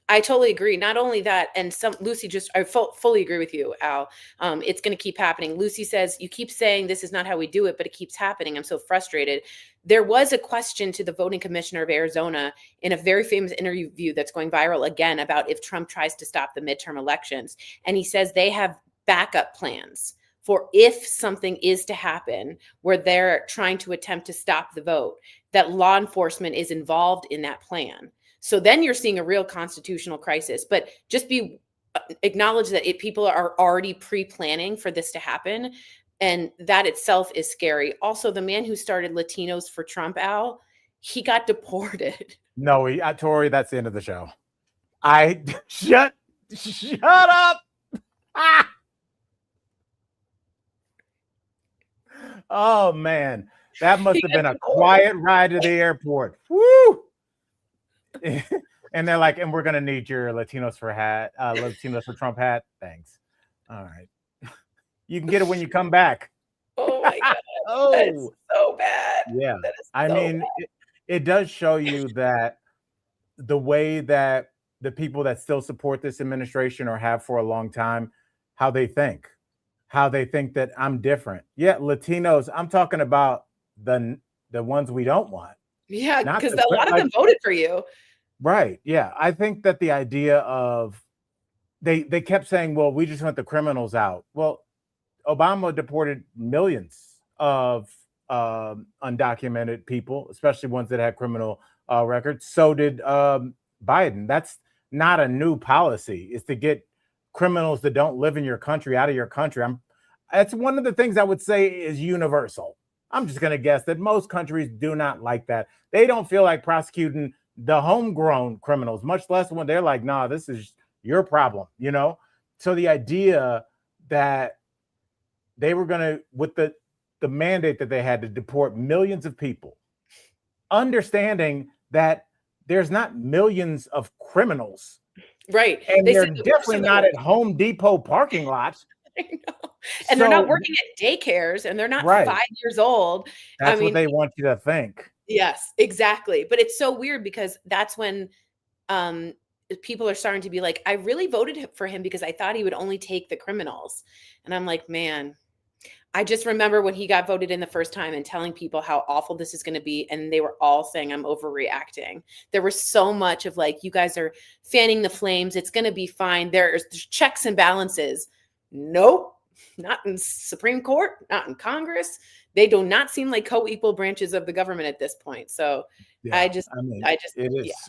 I totally agree. Not only that, and Lucy I fully agree with you, Al. It's going to keep happening. Lucy says, you keep saying this is not how we do it, but it keeps happening. I'm so frustrated. There was a question to the voting commissioner of Arizona in a very famous interview that's going viral again about if Trump tries to stop the midterm elections. And he says they have backup plans for if something is to happen where they're trying to attempt to stop the vote, that law enforcement is involved in that plan. So then you're seeing a real constitutional crisis. But just acknowledge that people are already pre-planning for this to happen. And that itself is scary. Also, the man who started Latinos for Trump, Al, he got deported. No, Tori, that's the end of the show. Shut up. Ah! Oh man, that must have been a quiet ride to the airport. Woo! And they're like, and we're gonna need your Latinos for Trump hat. Thanks. All right. You can get it when you come back. Oh my God. Oh, that is so bad. Yeah. I mean, it does show you that the way that the people that still support this administration or have for a long time, how they think that I'm different. Yeah, Latinos, I'm talking about the ones we don't want. Yeah, because a lot of them voted for you. Right. Yeah. I think that the idea of they kept saying, well, we just want the criminals out. Well, Obama deported millions of undocumented people, especially ones that had criminal records. So did Biden. That's not a new policy. It's to get criminals that don't live in your country out of your country. That's one of the things I would say is universal. I'm just going to guess that most countries do not like that. They don't feel like prosecuting the homegrown criminals, much less when they're like, nah, this is your problem, you know? So the idea that they were going to, with the mandate that they had to deport millions of people, understanding that there's not millions of criminals. Right. And they're definitely not at Home Depot parking lots. I know. And they're not working at daycares and they're not 5 years old. That's what they want you to think. Yes, exactly. But it's so weird because that's when people are starting to be like, I really voted for him because I thought he would only take the criminals. And I'm like, man, I just remember when he got voted in the first time and telling people how awful this is going to be. And they were all saying, I'm overreacting. There was so much of like, you guys are fanning the flames. It's going to be fine. There's checks and balances. Nope. Not in Supreme Court, not in Congress. They do not seem like co-equal branches of the government at this point. So yeah,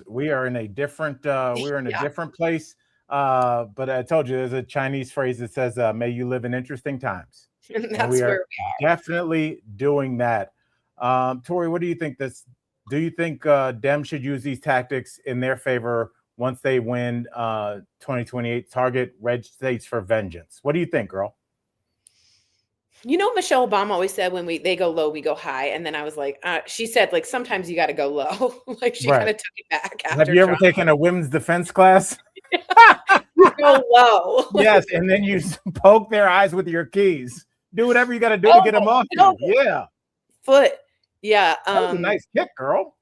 we are in a different, different place. But I told you, there's a Chinese phrase that says, may you live in interesting times. And we are definitely doing that. Tori, what do you think do you think Dems should use these tactics in their favor once they win 2028, target red states for vengeance? What do you think, girl? You know, Michelle Obama always said when they go low, we go high. And then I was like, she said, like, sometimes you got to go low. Like she kind of took it back. Have you ever taken a women's defense class? Go low. Yes. And then you poke their eyes with your keys. Do whatever you got to do to get them off. Yeah. Foot. Yeah. That was a nice kick, girl.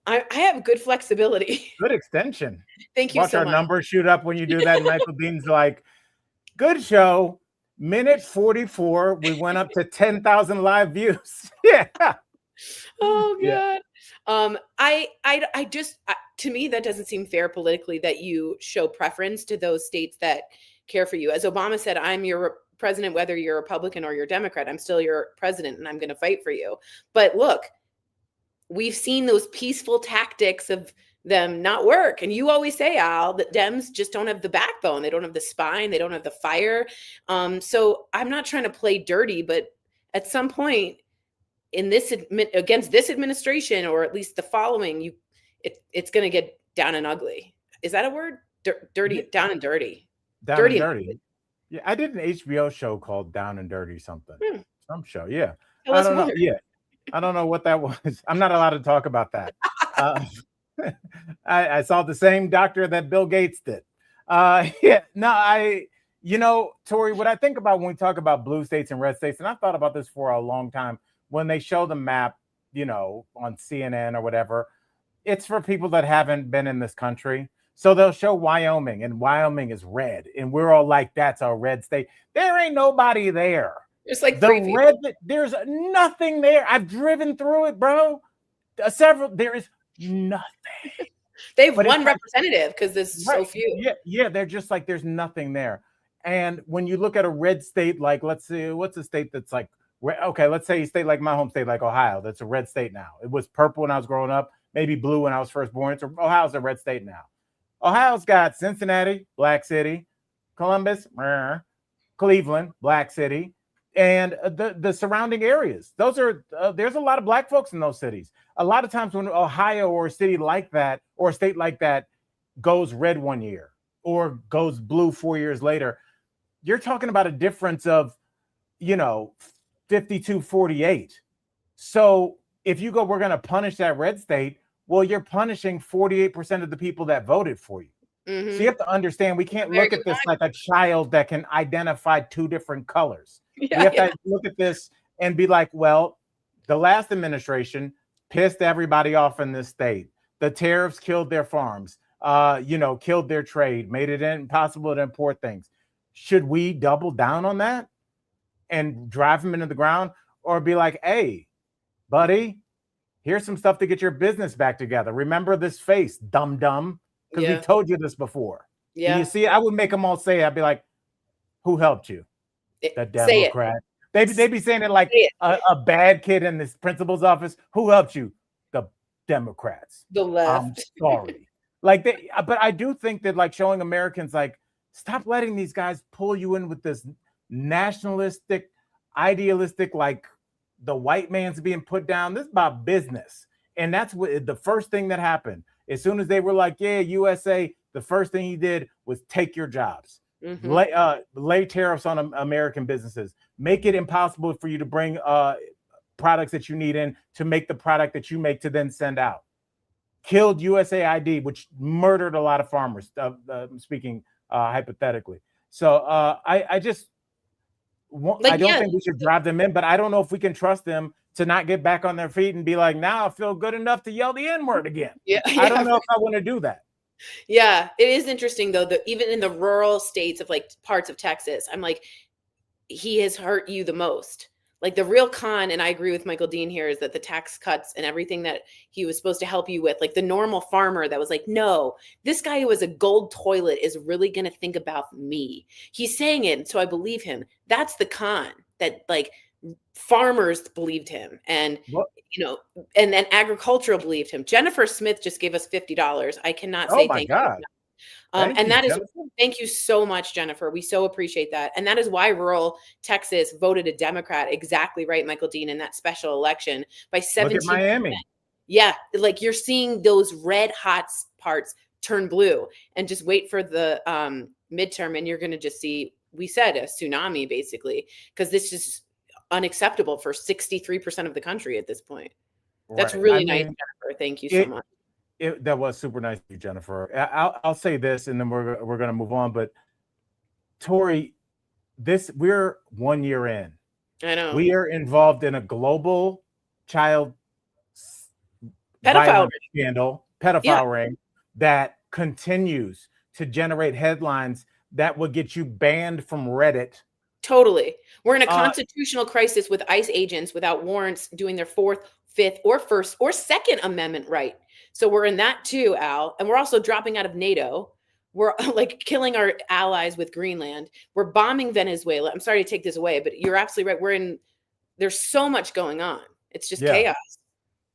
I have good flexibility. Good extension. Thank you so much. Watch our numbers shoot up when you do that. Michael Dean's like, good show. Minute 44, we went up to 10,000 live views. Yeah. Oh God. I just to me that doesn't seem fair politically that you show preference to those states that care for you. As Obama said, I'm your president, whether you're Republican or you're Democrat. I'm still your president and I'm going to fight for you. But look, we've seen those peaceful tactics of them not work. And you always say, Al, that Dems just don't have the backbone. They don't have the spine. They don't have the fire. So I'm not trying to play dirty, but at some point in this against this administration, or at least the following, it's going to get down and ugly. Is that a word? Dirty, down and dirty. Down and dirty. Yeah, I did an HBO show called Down and Dirty something. Some show, yeah. I don't know. Yeah, I don't know what that was. I'm not allowed to talk about that. I saw the same doctor that Bill Gates did. Tori, what I think about when we talk about blue states and red states, and I've thought about this for a long time, when they show the map, on CNN or whatever, it's for people that haven't been in this country. So they'll show Wyoming, and Wyoming is red, and we're all like, that's a red state. There ain't nobody there. It's like there's nothing there. I've driven through it, bro. There is nothing. They have one representative because there's so few. Yeah, they're just like, there's nothing there. And when you look at a red state, like, let's see, what's a state that's like, okay, let's say a state like my home state, like Ohio, that's a red state now. It was purple when I was growing up, maybe blue when I was first born. So Ohio's a red state now. Ohio's got Cincinnati, black city, Columbus, Cleveland, black city, and the surrounding areas. Those are there's a lot of black folks in those cities. A lot of times when Ohio or a city like that or a state like that goes red one year or goes blue 4 years later, you're talking about a difference of, 52-48. So if you go, we're going to punish that red state, well, you're punishing 48% of the people that voted for you. Mm-hmm. So you have to understand, we can't look at this like a child that can identify two different colors. Yeah, we have to look at this and be like, well, the last administration pissed everybody off in this state. The tariffs killed their farms, killed their trade, made it impossible to import things. Should we double down on that and drive them into the ground, or be like, hey, buddy, here's some stuff to get your business back together. Remember this face, dumb, because we told you this before. Yeah. And you see, I would make them all say it. I'd be like, who helped you? The Democrat. They'd be saying it like a bad kid in this principal's office. Who helped you? The Democrats. The left. I'm sorry. But I do think that, like, showing Americans, like, stop letting these guys pull you in with this nationalistic, idealistic, like the white man's being put down. This is about business. And that's what the first thing that happened. As soon as they were like, yeah, USA, the first thing he did was take your jobs, lay tariffs on American businesses, make it impossible for you to bring products that you need in to make the product that you make to then send out. Killed USAID, which murdered a lot of farmers, speaking hypothetically. So I just I don't think we should drive them in, but I don't know if we can trust them to not get back on their feet and be like, now I feel good enough to yell the N-word again. I don't know if I want to do that. Yeah, it is interesting though, that even in the rural states of like parts of Texas, I'm like, he has hurt you the most. Like the real con, and I agree with Michael Dean here, is that the tax cuts and everything that he was supposed to help you with, like the normal farmer that was like, no, this guy who has a gold toilet is really going to think about me. He's saying it, so I believe him. That's the con, that like farmers believed him, and and then agricultural believed him. Jennifer Smith just gave us $50. I cannot say thank you. And that is, thank you so much, Jennifer. We so appreciate that. And that is why rural Texas voted a Democrat. Exactly right, Michael Dean, in that special election by 17%. Look at Miami. Yeah, like you're seeing those red hot parts turn blue, and just wait for the midterm, and you're going to just see, we said, a tsunami basically, because this is unacceptable for 63% of the country at this point. That's really nice, Jennifer. Thank you so much. That was super nice of you, Jennifer. I'll say this, and then we're going to move on. But Tori, we're 1 year in. I know we are involved in a global child pedophile ring that continues to generate headlines that will get you banned from Reddit. Totally. We're in a constitutional crisis with ICE agents without warrants doing their fourth, fifth, or first or second amendment right. So we're in that too, Al. And we're also dropping out of NATO. We're like killing our allies with Greenland. We're bombing Venezuela. I'm sorry to take this away, but you're absolutely right. There's so much going on. It's just chaos.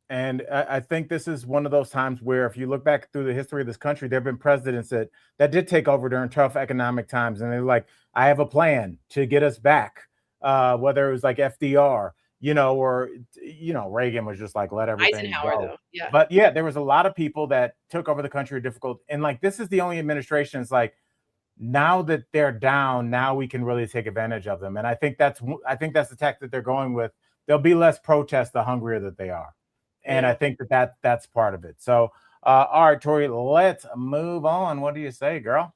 And I think this is one of those times where, if you look back through the history of this country, there have been presidents that did take over during tough economic times. And they're like, I have a plan to get us back. Whether it was like FDR, or, Reagan was just like, let everything Eisenhower, go. Though. Yeah. But yeah, there was a lot of people that took over the country difficult. And like, this is the only administration. It's like, now that they're down, now we can really take advantage of them. And I think that's the tactic that they're going with. There'll be less protests the hungrier that they are. And I think that's part of it. So, all right, Tori, let's move on. What do you say, girl?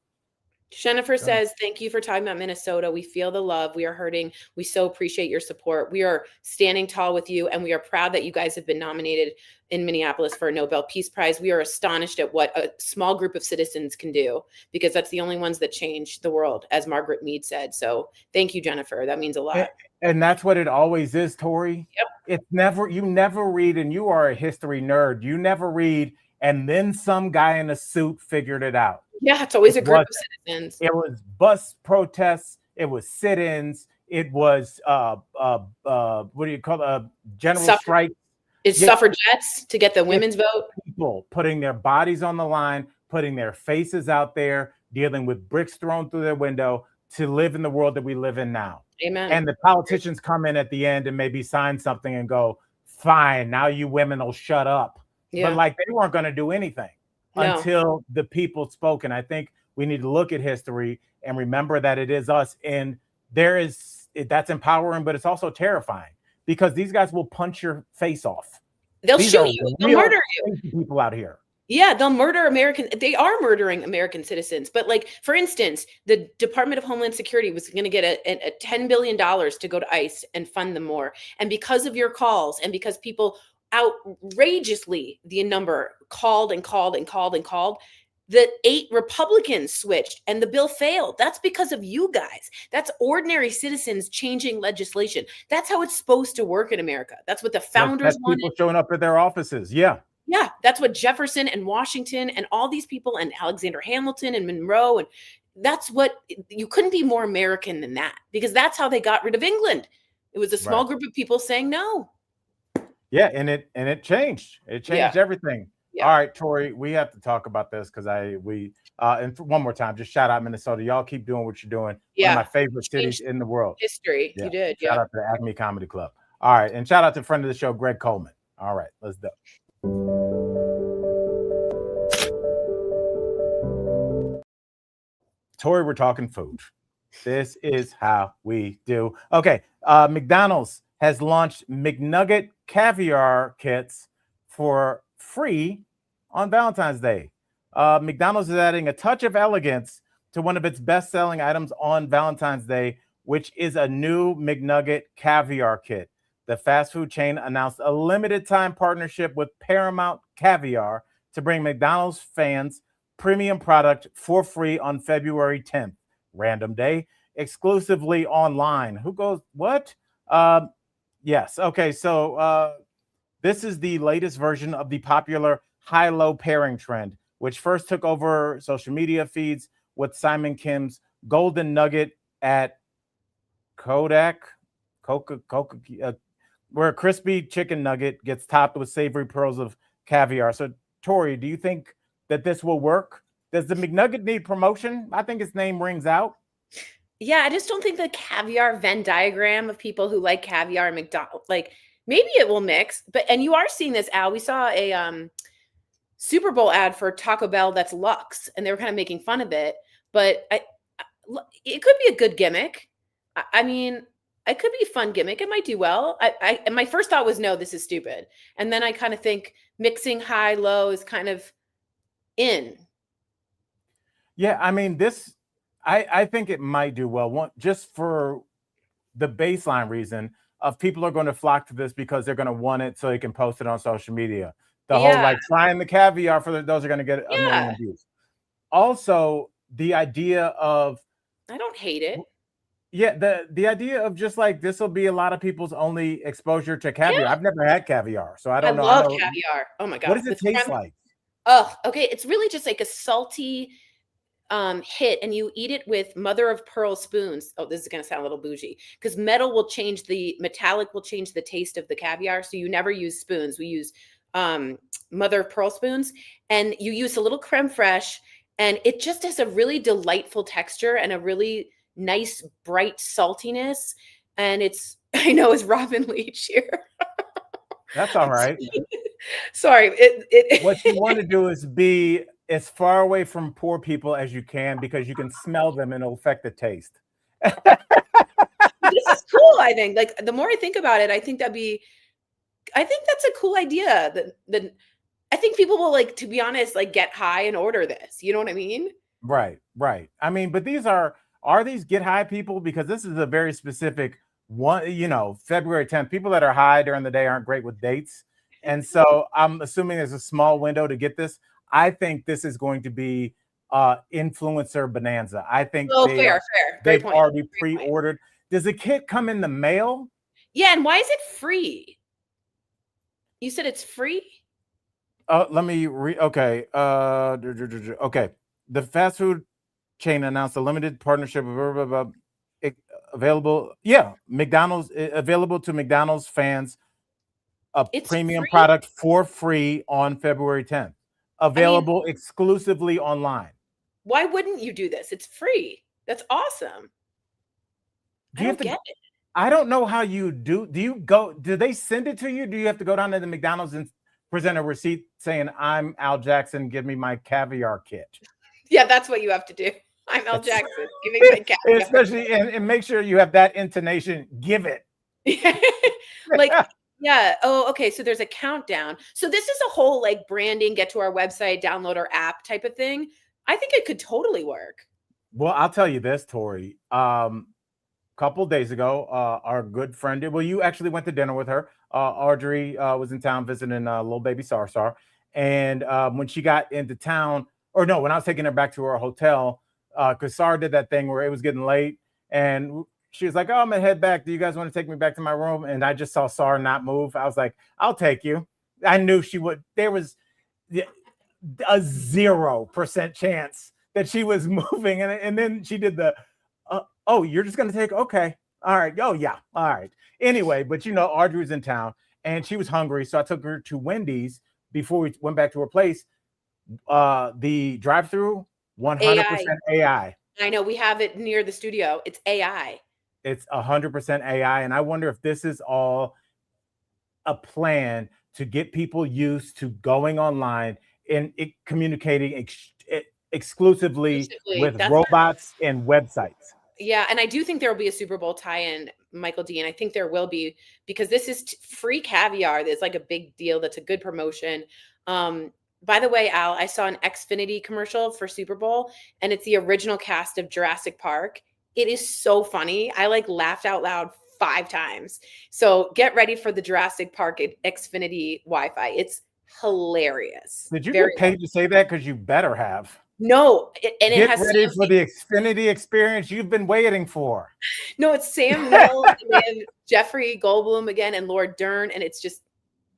Jennifer says, thank you for talking about Minnesota. We feel the love. We are hurting. We so appreciate your support. We are standing tall with you, and we are proud that you guys have been nominated in Minneapolis for a Nobel Peace Prize. We are astonished at what a small group of citizens can do, because that's the only ones that change the world, as Margaret Mead said. So thank you, Jennifer. That means a lot. And that's what it always is, Tori. Yep. You never read, and you are a history nerd. You never read, and then some guy in a suit figured it out. Yeah, it's always It a group was of citizens. it was bus protests, it was sit-ins, it was what do you call general strike. It's Yeah, suffragettes to get the it's women's vote. people putting their bodies on the line, putting their faces out there, dealing with bricks thrown through their window to live in the world that we live in now. Amen. And the politicians come in at the end and maybe sign something and go, fine, now you women will shut up. Yeah. But like they weren't going to do anything until the people spoke. And I think we need to look at history and remember that it is us. And that's empowering, but it's also terrifying because these guys will punch your face off. They'll shoot you. They'll murder you. People out here. Yeah, they'll murder they are murdering American citizens. But like, for instance, the Department of Homeland Security was going to get a $10 billion to go to ICE and fund them more. And because of your calls and because people outrageously, the number called, the 8 Republicans switched and the bill failed. That's because of you guys. That's ordinary citizens changing legislation. That's how it's supposed to work in America. That's what the founders wanted. People showing up at their offices. Yeah. Yeah, that's what Jefferson and Washington and all these people and Alexander Hamilton and Monroe, and that's what you couldn't be more American than that, because that's how they got rid of England. It was a small group of people saying no. Yeah, and it changed. It changed everything. Yeah. All right, Tori, we have to talk about this because and one more time, just shout out Minnesota. Y'all keep doing what you're doing. Yeah. One of my favorite cities in the world. History. Yeah. You did. Shout out to the Acme Comedy Club. All right, and shout out to friend of the show, Greg Coleman. All right, let's go. Tori, we're talking food. This is how we do. Okay, McDonald's has launched McNugget caviar kits for free on Valentine's Day. McDonald's is adding a touch of elegance to one of its best-selling items on Valentine's Day, which is a new McNugget caviar kit. The fast food chain announced a limited-time partnership with Paramount Caviar to bring McDonald's fans premium product for free on February 10th, random day, exclusively online. Who goes, what? Yes. Okay. So this is the latest version of the popular high-low pairing trend, which first took over social media feeds with Simon Kim's Golden Nugget at Kodak, where a crispy chicken nugget gets topped with savory pearls of caviar. So, Tori, do you think that this will work? Does the McNugget need promotion? I think its name rings out. Yeah, I just don't think the caviar Venn diagram of people who like caviar and McDonald's, like maybe it will mix, and you are seeing this, Al. We saw a Super Bowl ad for Taco Bell that's Lux, and they were kind of making fun of it, but it could be a good gimmick. I mean, it could be a fun gimmick. It might do well. And my first thought was, no, this is stupid. And then I kind of think mixing high, low is kind of in. Yeah, I mean, I think it might do well. Just for the baseline reason of people are going to flock to this because they're going to want it so they can post it on social media. The whole like trying the caviar those are going to get a million views. Also, the idea of I don't hate it. Yeah, the idea of just like this will be a lot of people's only exposure to caviar. I've never had caviar, so I don't know. I love caviar. Oh my god. What does it taste like? Oh, okay. It's really just like a salty hit, and you eat it with mother of pearl spoons. Oh, this is going to sound a little bougie because metallic will change the taste of the caviar. So you never use spoons. We use mother of pearl spoons, and you use a little creme fraiche, and it just has a really delightful texture and a really nice bright saltiness. And it's it's Robin Leach here. That's all right. Sorry. What you want to do is be as far away from poor people as you can because you can smell them and it'll affect the taste. This is cool, I think. Like the more I think about it, I think that's a cool idea. That I think people will, like, to be honest, like get high and order this. You know what I mean? Right. I mean, but these are these get high people? Because this is a very specific one, February 10th. People that are high during the day aren't great with dates. And so I'm assuming there's a small window to get this. I think this is going to be influencer bonanza. I think fair. They've already pre-ordered. Does the kit come in the mail? Yeah, and why is it free? You said it's free? Let me okay. Okay. the fast food chain announced a limited partnership available. Yeah, McDonald's available to McDonald's fans. A It's premium free. product for free on February 10th. Available exclusively online. Why wouldn't you do this? It's free. That's awesome. I don't get it. I don't know how you do. Do they send it to you? Do you have to go down to the McDonald's and present a receipt saying, I'm Al Jackson, give me my caviar kit? Yeah, that's what you have to do. I'm Al Jackson, giving my caviar. Especially, and make sure you have that intonation. Give it. Like, yeah. Oh, okay. So there's a countdown. So this is a whole like branding, get to our website, download our app type of thing. I think it could totally work. Well, I'll tell you this, Tori. Couple days ago, our good friend, well, you actually went to dinner with her. Audrey was in town visiting little baby Sar. And when she got into town, or no, when I was taking her back to her hotel, because Sar did that thing where it was getting late, and she was like, oh, I'm gonna head back. Do you guys want to take me back to my room? And I just saw Sar not move. I was like, I'll take you. I knew she would. There was a 0% chance that she was moving. And then she did the, oh, you're just going to take, okay. All right. Oh, yeah. All right. Anyway, but Audrey was in town and she was hungry. So I took her to Wendy's before we went back to her place. The drive-through, 100% AI. I know, we have it near the studio. It's AI. It's 100% AI. And I wonder if this is all a plan to get people used to going online and communicating exclusively with robots and websites. Yeah, and I do think there will be a Super Bowl tie-in, Michael D. And I think there will be, because this is free caviar. There's like a big deal. That's a good promotion. By the way, Al, I saw an Xfinity commercial for Super Bowl, and it's the original cast of Jurassic Park. It is so funny. I like laughed out loud 5 times. So get ready for the Jurassic Park Xfinity Wi-Fi. It's hilarious. Did you get paid to say that? Because you better have. No, and it has ready for the Xfinity experience you've been waiting for. No, it's Sam Neill and Jeffrey Goldblum again and Laura Dern, and it's good.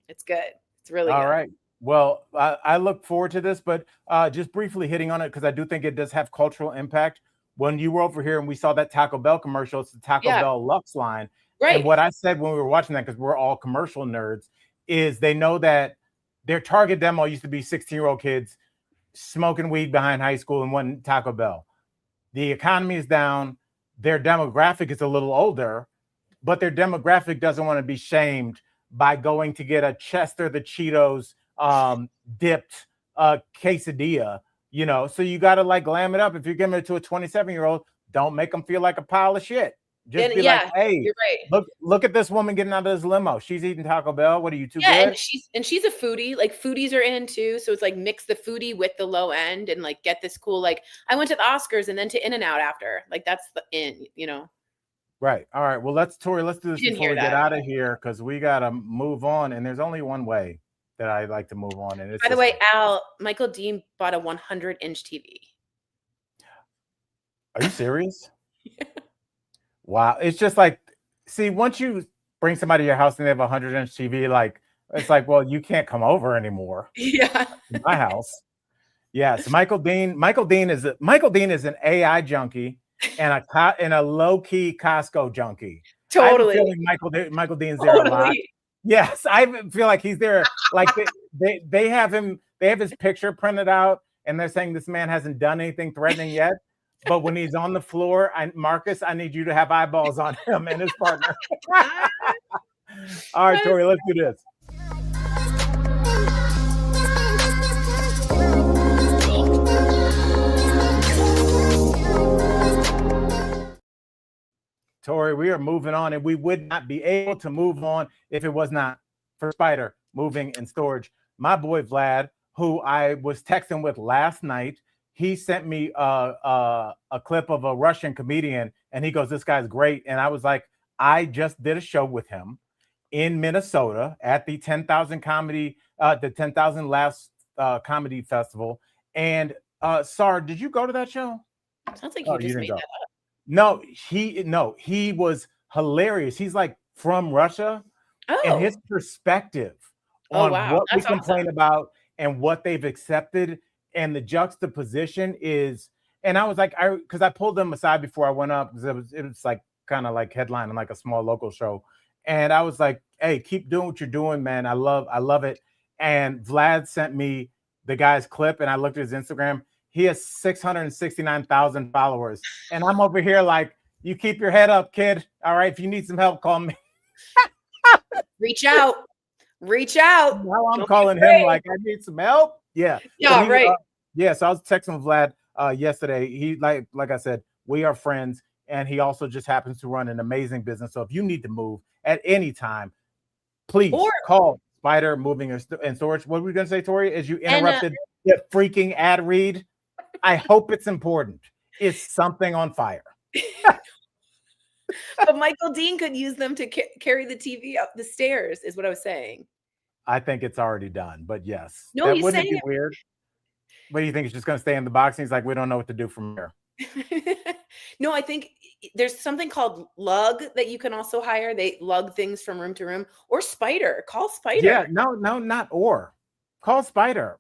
It's really good. All right. Well, I look forward to this, but just briefly hitting on it, because I do think it does have cultural impact. When you were over here and we saw that Taco Bell commercial, it's the Taco Bell Lux line. Right. And what I said when we were watching that, because we're all commercial nerds, is they know that their target demo used to be 16-year-old kids smoking weed behind high school and wanting Taco Bell. The economy is down. Their demographic is a little older, but their demographic doesn't want to be shamed by going to get a Chester the Cheetos dipped quesadilla, so you got to like glam it up. If you're giving it to a 27-year-old, don't make them feel like a pile of shit. Just be like, hey, you're right. Look at this woman getting out of this limo. She's eating Taco Bell. What are you, too good? And she's a foodie. Like, foodies are in too. So it's like mix the foodie with the low end and like get this cool, like, I went to the Oscars and then to In-N-Out after. Like, that's the in, Right. All right. Well, Tori, let's do this before we get out of here, because we got to move on. And there's only one way that I like to move on. And it's, by the way, Al, Michael Dean bought a 100-inch TV. Are you serious? Yeah. Wow. It's just like, see, once you bring somebody to your house and they have a 100-inch TV, like, it's like, well, you can't come over anymore. Yeah. In my house. Yes. Michael Dean is an AI junkie and a low-key Costco junkie. Totally. I'm feeling Michael Dean's there a lot. Yes. I feel like he's there. Like they have his picture printed out and they're saying this man hasn't done anything threatening yet. But when he's on the floor, Marcus, I need you to have eyeballs on him and his partner. All right, Tori, let's do this. Tori, we are moving on, and we would not be able to move on if it was not for Spider Moving and Storage. My boy Vlad, who I was texting with last night, he sent me a clip of a Russian comedian, and he goes, this guy's great. And I was like, I just did a show with him in Minnesota at the 10,000 Laughs Comedy Festival. And Sar, did you go to that show? Sounds like you just made that up. No, he was hilarious. He's like from Russia, and his perspective on what we complain about and what they've accepted and the juxtaposition is, and I was like, because I pulled them aside before I went up, because it was like kind of like headlining like a small local show, and I was like, hey, keep doing what you're doing, man. I love it. And Vlad sent me the guy's clip, and I looked at his Instagram. He has 669,000 followers, and I'm over here like, you keep your head up, kid. All right, if you need some help, call me. Reach out. Now I'm calling him like, I need some help. Yeah. Yeah, right. Yeah. So I was texting Vlad yesterday. He like I said, we are friends, and he also just happens to run an amazing business. So if you need to move at any time, please call Spider Moving and Storage. What were we gonna say, Tori? As you interrupted the freaking ad read, I hope it's important. It's something on fire. But Michael Dean could use them to carry the TV up the stairs, is what I was saying. I think it's already done, but yes. No, he's wouldn't saying it be weird? What do you think? It's just going to stay in the box? And he's like, we don't know what to do from here. No, I think there's something called lug that you can also hire. They lug things from room to room, or Spider. Call Spider. Yeah, no, not or. Call Spider.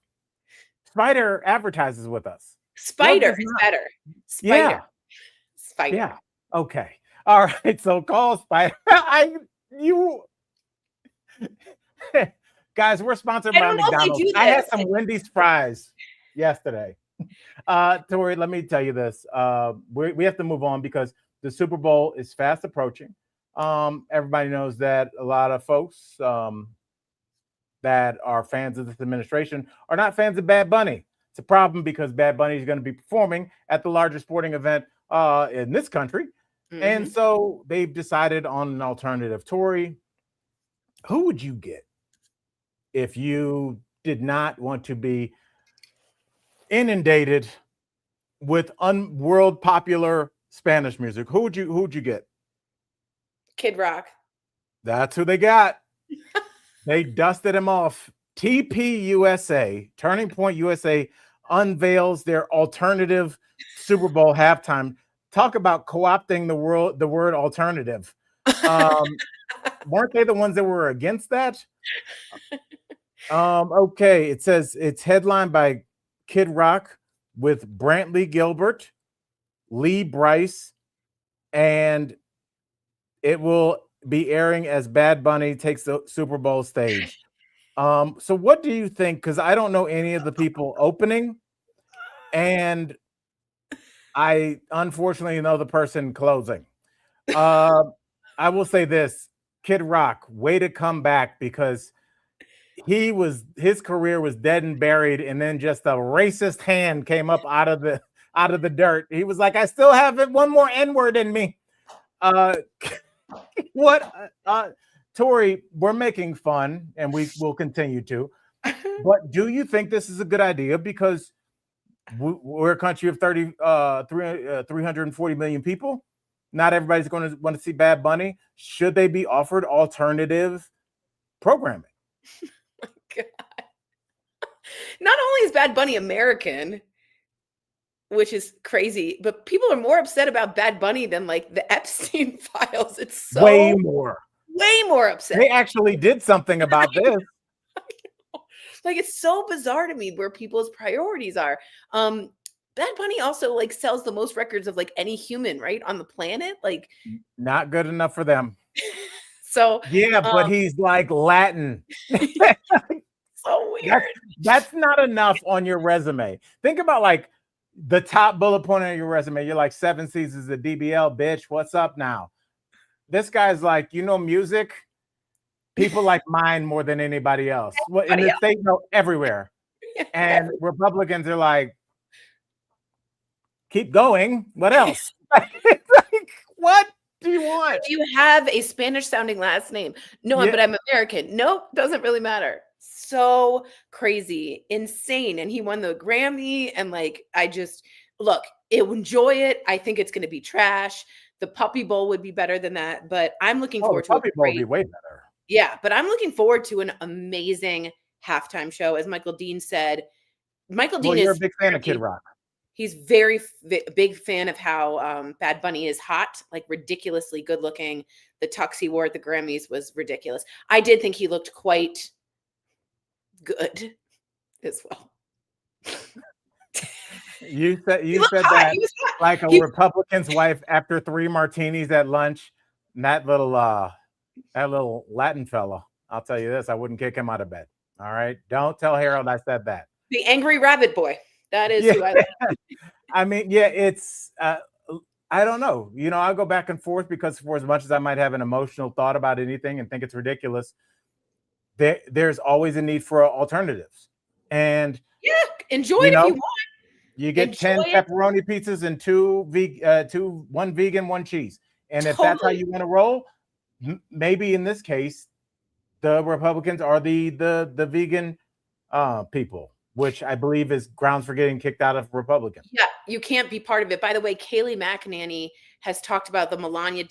Spider advertises with us. Spider is better. Spider. Yeah. Spider. Yeah. Okay. All right. So call Spider. Guys, we're sponsored by McDonald's. I had some Wendy's fries yesterday. Tori, let me tell you this. We have to move on because the Super Bowl is fast approaching. Everybody knows that a lot of folks that are fans of this administration are not fans of Bad Bunny. It's a problem because Bad Bunny is going to be performing at the largest sporting event in this country. Mm-hmm. And so they've decided on an alternative. Tori, who would you get if you did not want to be inundated with world popular Spanish music? Who would you get? Kid Rock. That's who they got. They dusted him off. TP USA, Turning Point USA, unveils their alternative Super Bowl halftime. Talk about co-opting the word alternative. Weren't they the ones that were against that? Okay, it says it's headlined by Kid Rock with Brantley Gilbert, Lee Brice, and it will be airing as Bad Bunny takes the Super Bowl stage. So what do you think? Because I don't know any of the people opening, and I unfortunately know the person closing. I will say this: Kid Rock, way to come back, because his career was dead and buried, and then just a racist hand came up out of the dirt. He was like, I still have one more N-word in me. Tori, we're making fun, and we will continue to. But do you think this is a good idea? Because we're a country of 340 million people. Not everybody's going to want to see Bad Bunny. Should they be offered alternative programming? Oh my God. Not only is Bad Bunny American, which is crazy, but people are more upset about Bad Bunny than like the Epstein files. It's so way more upset. They actually did something about this. Like, it's so bizarre to me where people's priorities are. Bad Bunny also like sells the most records of like any human, right, on the planet. Like, not good enough for them. So yeah, but he's like Latin. So weird. That's not enough on your resume. Think about like the top bullet point on your resume. You're like 7 seasons of DBL, bitch. What's up now? This guy's like, music. People like mine more than anybody else. Well, in the state, everywhere. And Republicans are like, keep going. What else? What do you want? Do you have a Spanish sounding last name? No, but I'm American. Nope, doesn't really matter. So crazy, insane. And he won the Grammy. And like, enjoy it. I think it's going to be trash. The Puppy Bowl would be better than that. But I'm looking forward to it. Puppy Bowl would be way better. Yeah, but I'm looking forward to an amazing halftime show. As Michael Dean said, you're a big fan of Kid Rock. He's very big fan of how Bad Bunny is hot, like ridiculously good looking. The tux he wore at the Grammys was ridiculous. I did think he looked quite good as well. You said He looked hot. that He was hot. like a Republican's wife after 3 martinis at lunch. And that little Latin fella, I'll tell you this, I wouldn't kick him out of bed. All right. Don't tell Harold I said that. The angry rabbit boy. That is who I like. I mean, yeah, it's I don't know. You know, I'll go back and forth because for as much as I might have an emotional thought about anything and think it's ridiculous, there's always a need for alternatives. And yeah, enjoy it if you want. You get 10 pepperoni pizzas and one vegan, one cheese. And if that's how you want to roll, maybe in this case, the Republicans are the vegan people, which I believe is grounds for getting kicked out of Republicans. Yeah, you can't be part of it. By the way, Kayleigh McEnany has talked about the Melania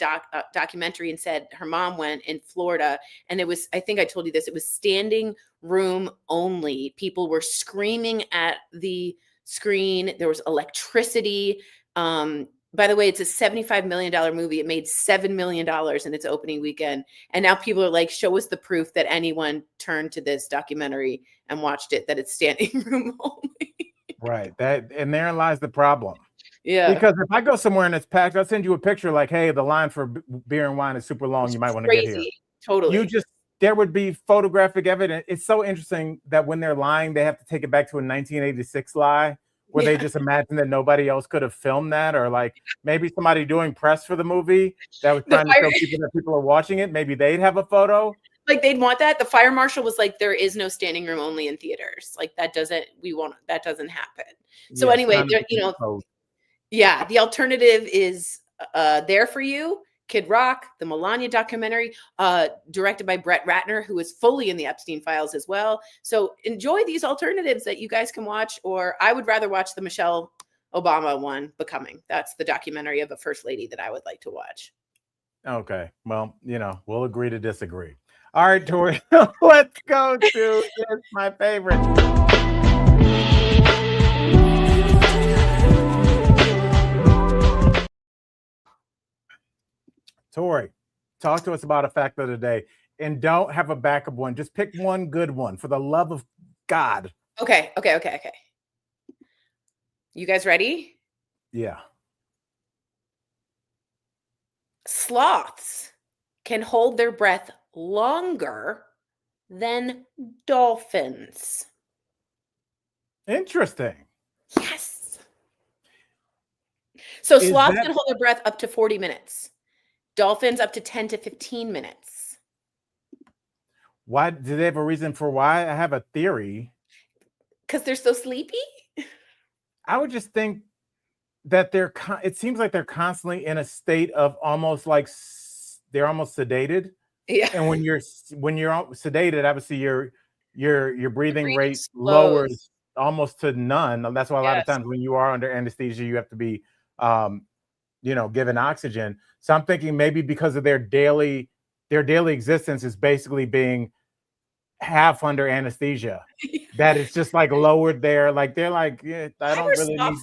documentary and said her mom went in Florida, and it was, I think I told you this, it was standing room only. People were screaming at the screen. There was electricity. By the way, it's a $75 million movie. It made $7 million in its opening weekend. And now people are like, show us the proof that anyone turned to this documentary and watched it, that it's standing room only. Right. And therein lies the problem. Yeah. Because if I go somewhere and it's packed, I'll send you a picture like, hey, the line for beer and wine is super long. You might want to get here. Totally. There would be photographic evidence. It's so interesting that when they're lying, they have to take it back to a 1986 lie where they just imagine that nobody else could have filmed that, or like maybe somebody doing press for the movie that was trying to show people that people are watching it. Maybe they'd have a photo. Like they'd want that. The fire marshal was like, there is no standing room only in theaters. Like that doesn't happen. So anyway, yeah, the alternative is there for you. Kid Rock, the Melania documentary, directed by Brett Ratner, who is fully in the Epstein files as well. So enjoy these alternatives that you guys can watch, or I would rather watch the Michelle Obama one, Becoming. That's the documentary of a first lady that I would like to watch. Okay. Well, we'll agree to disagree. All right, Tori, let's go to my favorite. Tori, talk to us about a fact of the day, and don't have a backup one. Just pick one good one for the love of God. Okay. You guys ready? Yeah. Sloths can hold their breath longer than dolphins. Interesting. Yes. So sloths can hold their breath up to 40 minutes. Dolphins up to 10 to 15 minutes. Why? Do they have a reason for why? I have a theory. Because they're so sleepy? I would just think that it seems like they're constantly in a state of almost like they're almost sedated. Yeah. And when you're sedated, obviously your breathing rate lowers almost to none. That's why a lot of times when you are under anesthesia, you have to be given oxygen. So I'm thinking maybe because of their daily existence is basically being half under anesthesia, that it's just like lowered there. Like they're like, yeah, I don't really need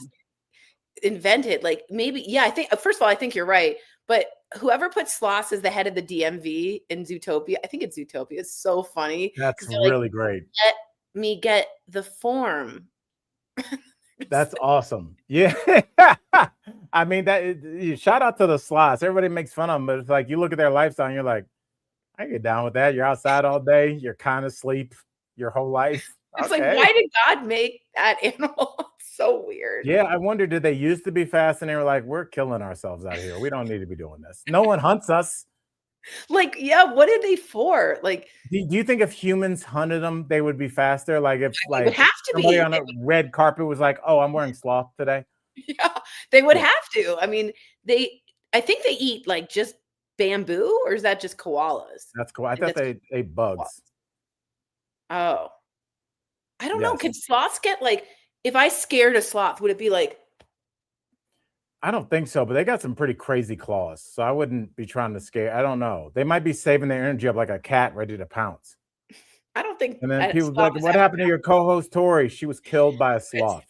invented. Like maybe, yeah, I think first of all, I think you're right. But whoever put sloths as the head of the DMV in Zootopia, I think it's Zootopia. It's so funny. That's really great. Let me get the form. That's awesome. Yeah. I mean, shout out to the sloths. Everybody makes fun of them, but it's like you look at their lifestyle and you're like, I get down with that. You're outside all day. You're kind of sleep your whole life. It's like, why did God make that animal? It's so weird. Yeah, I wonder, did they used to be fast and they were like, we're killing ourselves out here. We don't need to be doing this. No one hunts us. Like, yeah, what are they for? Like, do you think if humans hunted them, they would be faster? Like if would have to somebody on a red carpet was like, oh, I'm wearing sloth today. Yeah, they would have to. I mean, I think they eat like just bamboo, or is that just koalas? That's cool. I thought they ate bugs. Oh, I don't know. Could sloths get like, if I scared a sloth, would it be like? I don't think so, but they got some pretty crazy claws. So I wouldn't be trying to scare. I don't know. They might be saving their energy up like a cat ready to pounce. I don't think. And then people be like, what happened to your co-host, Tori? She was killed by a sloth.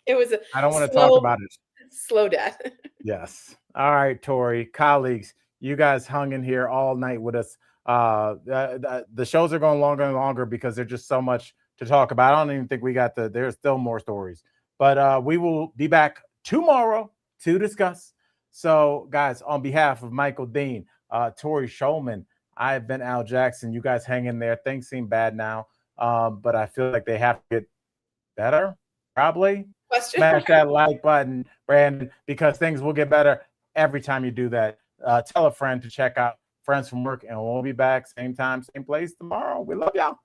It was I don't want to talk about it. Slow death. Yes. All right, Tori, colleagues, you guys hung in here all night with us. The shows are going longer and longer because there's just so much to talk about. I don't even think we got there's still more stories. But we will be back tomorrow to discuss. So, guys, on behalf of Michael Dean, Tori Shulman, I have been Al Jackson. You guys hang in there. Things seem bad now, but I feel like they have to get better, probably. Smash that like button, Brandon, because things will get better every time you do that. Tell a friend to check out Friends from Work, and we'll be back same time, same place tomorrow. We love y'all.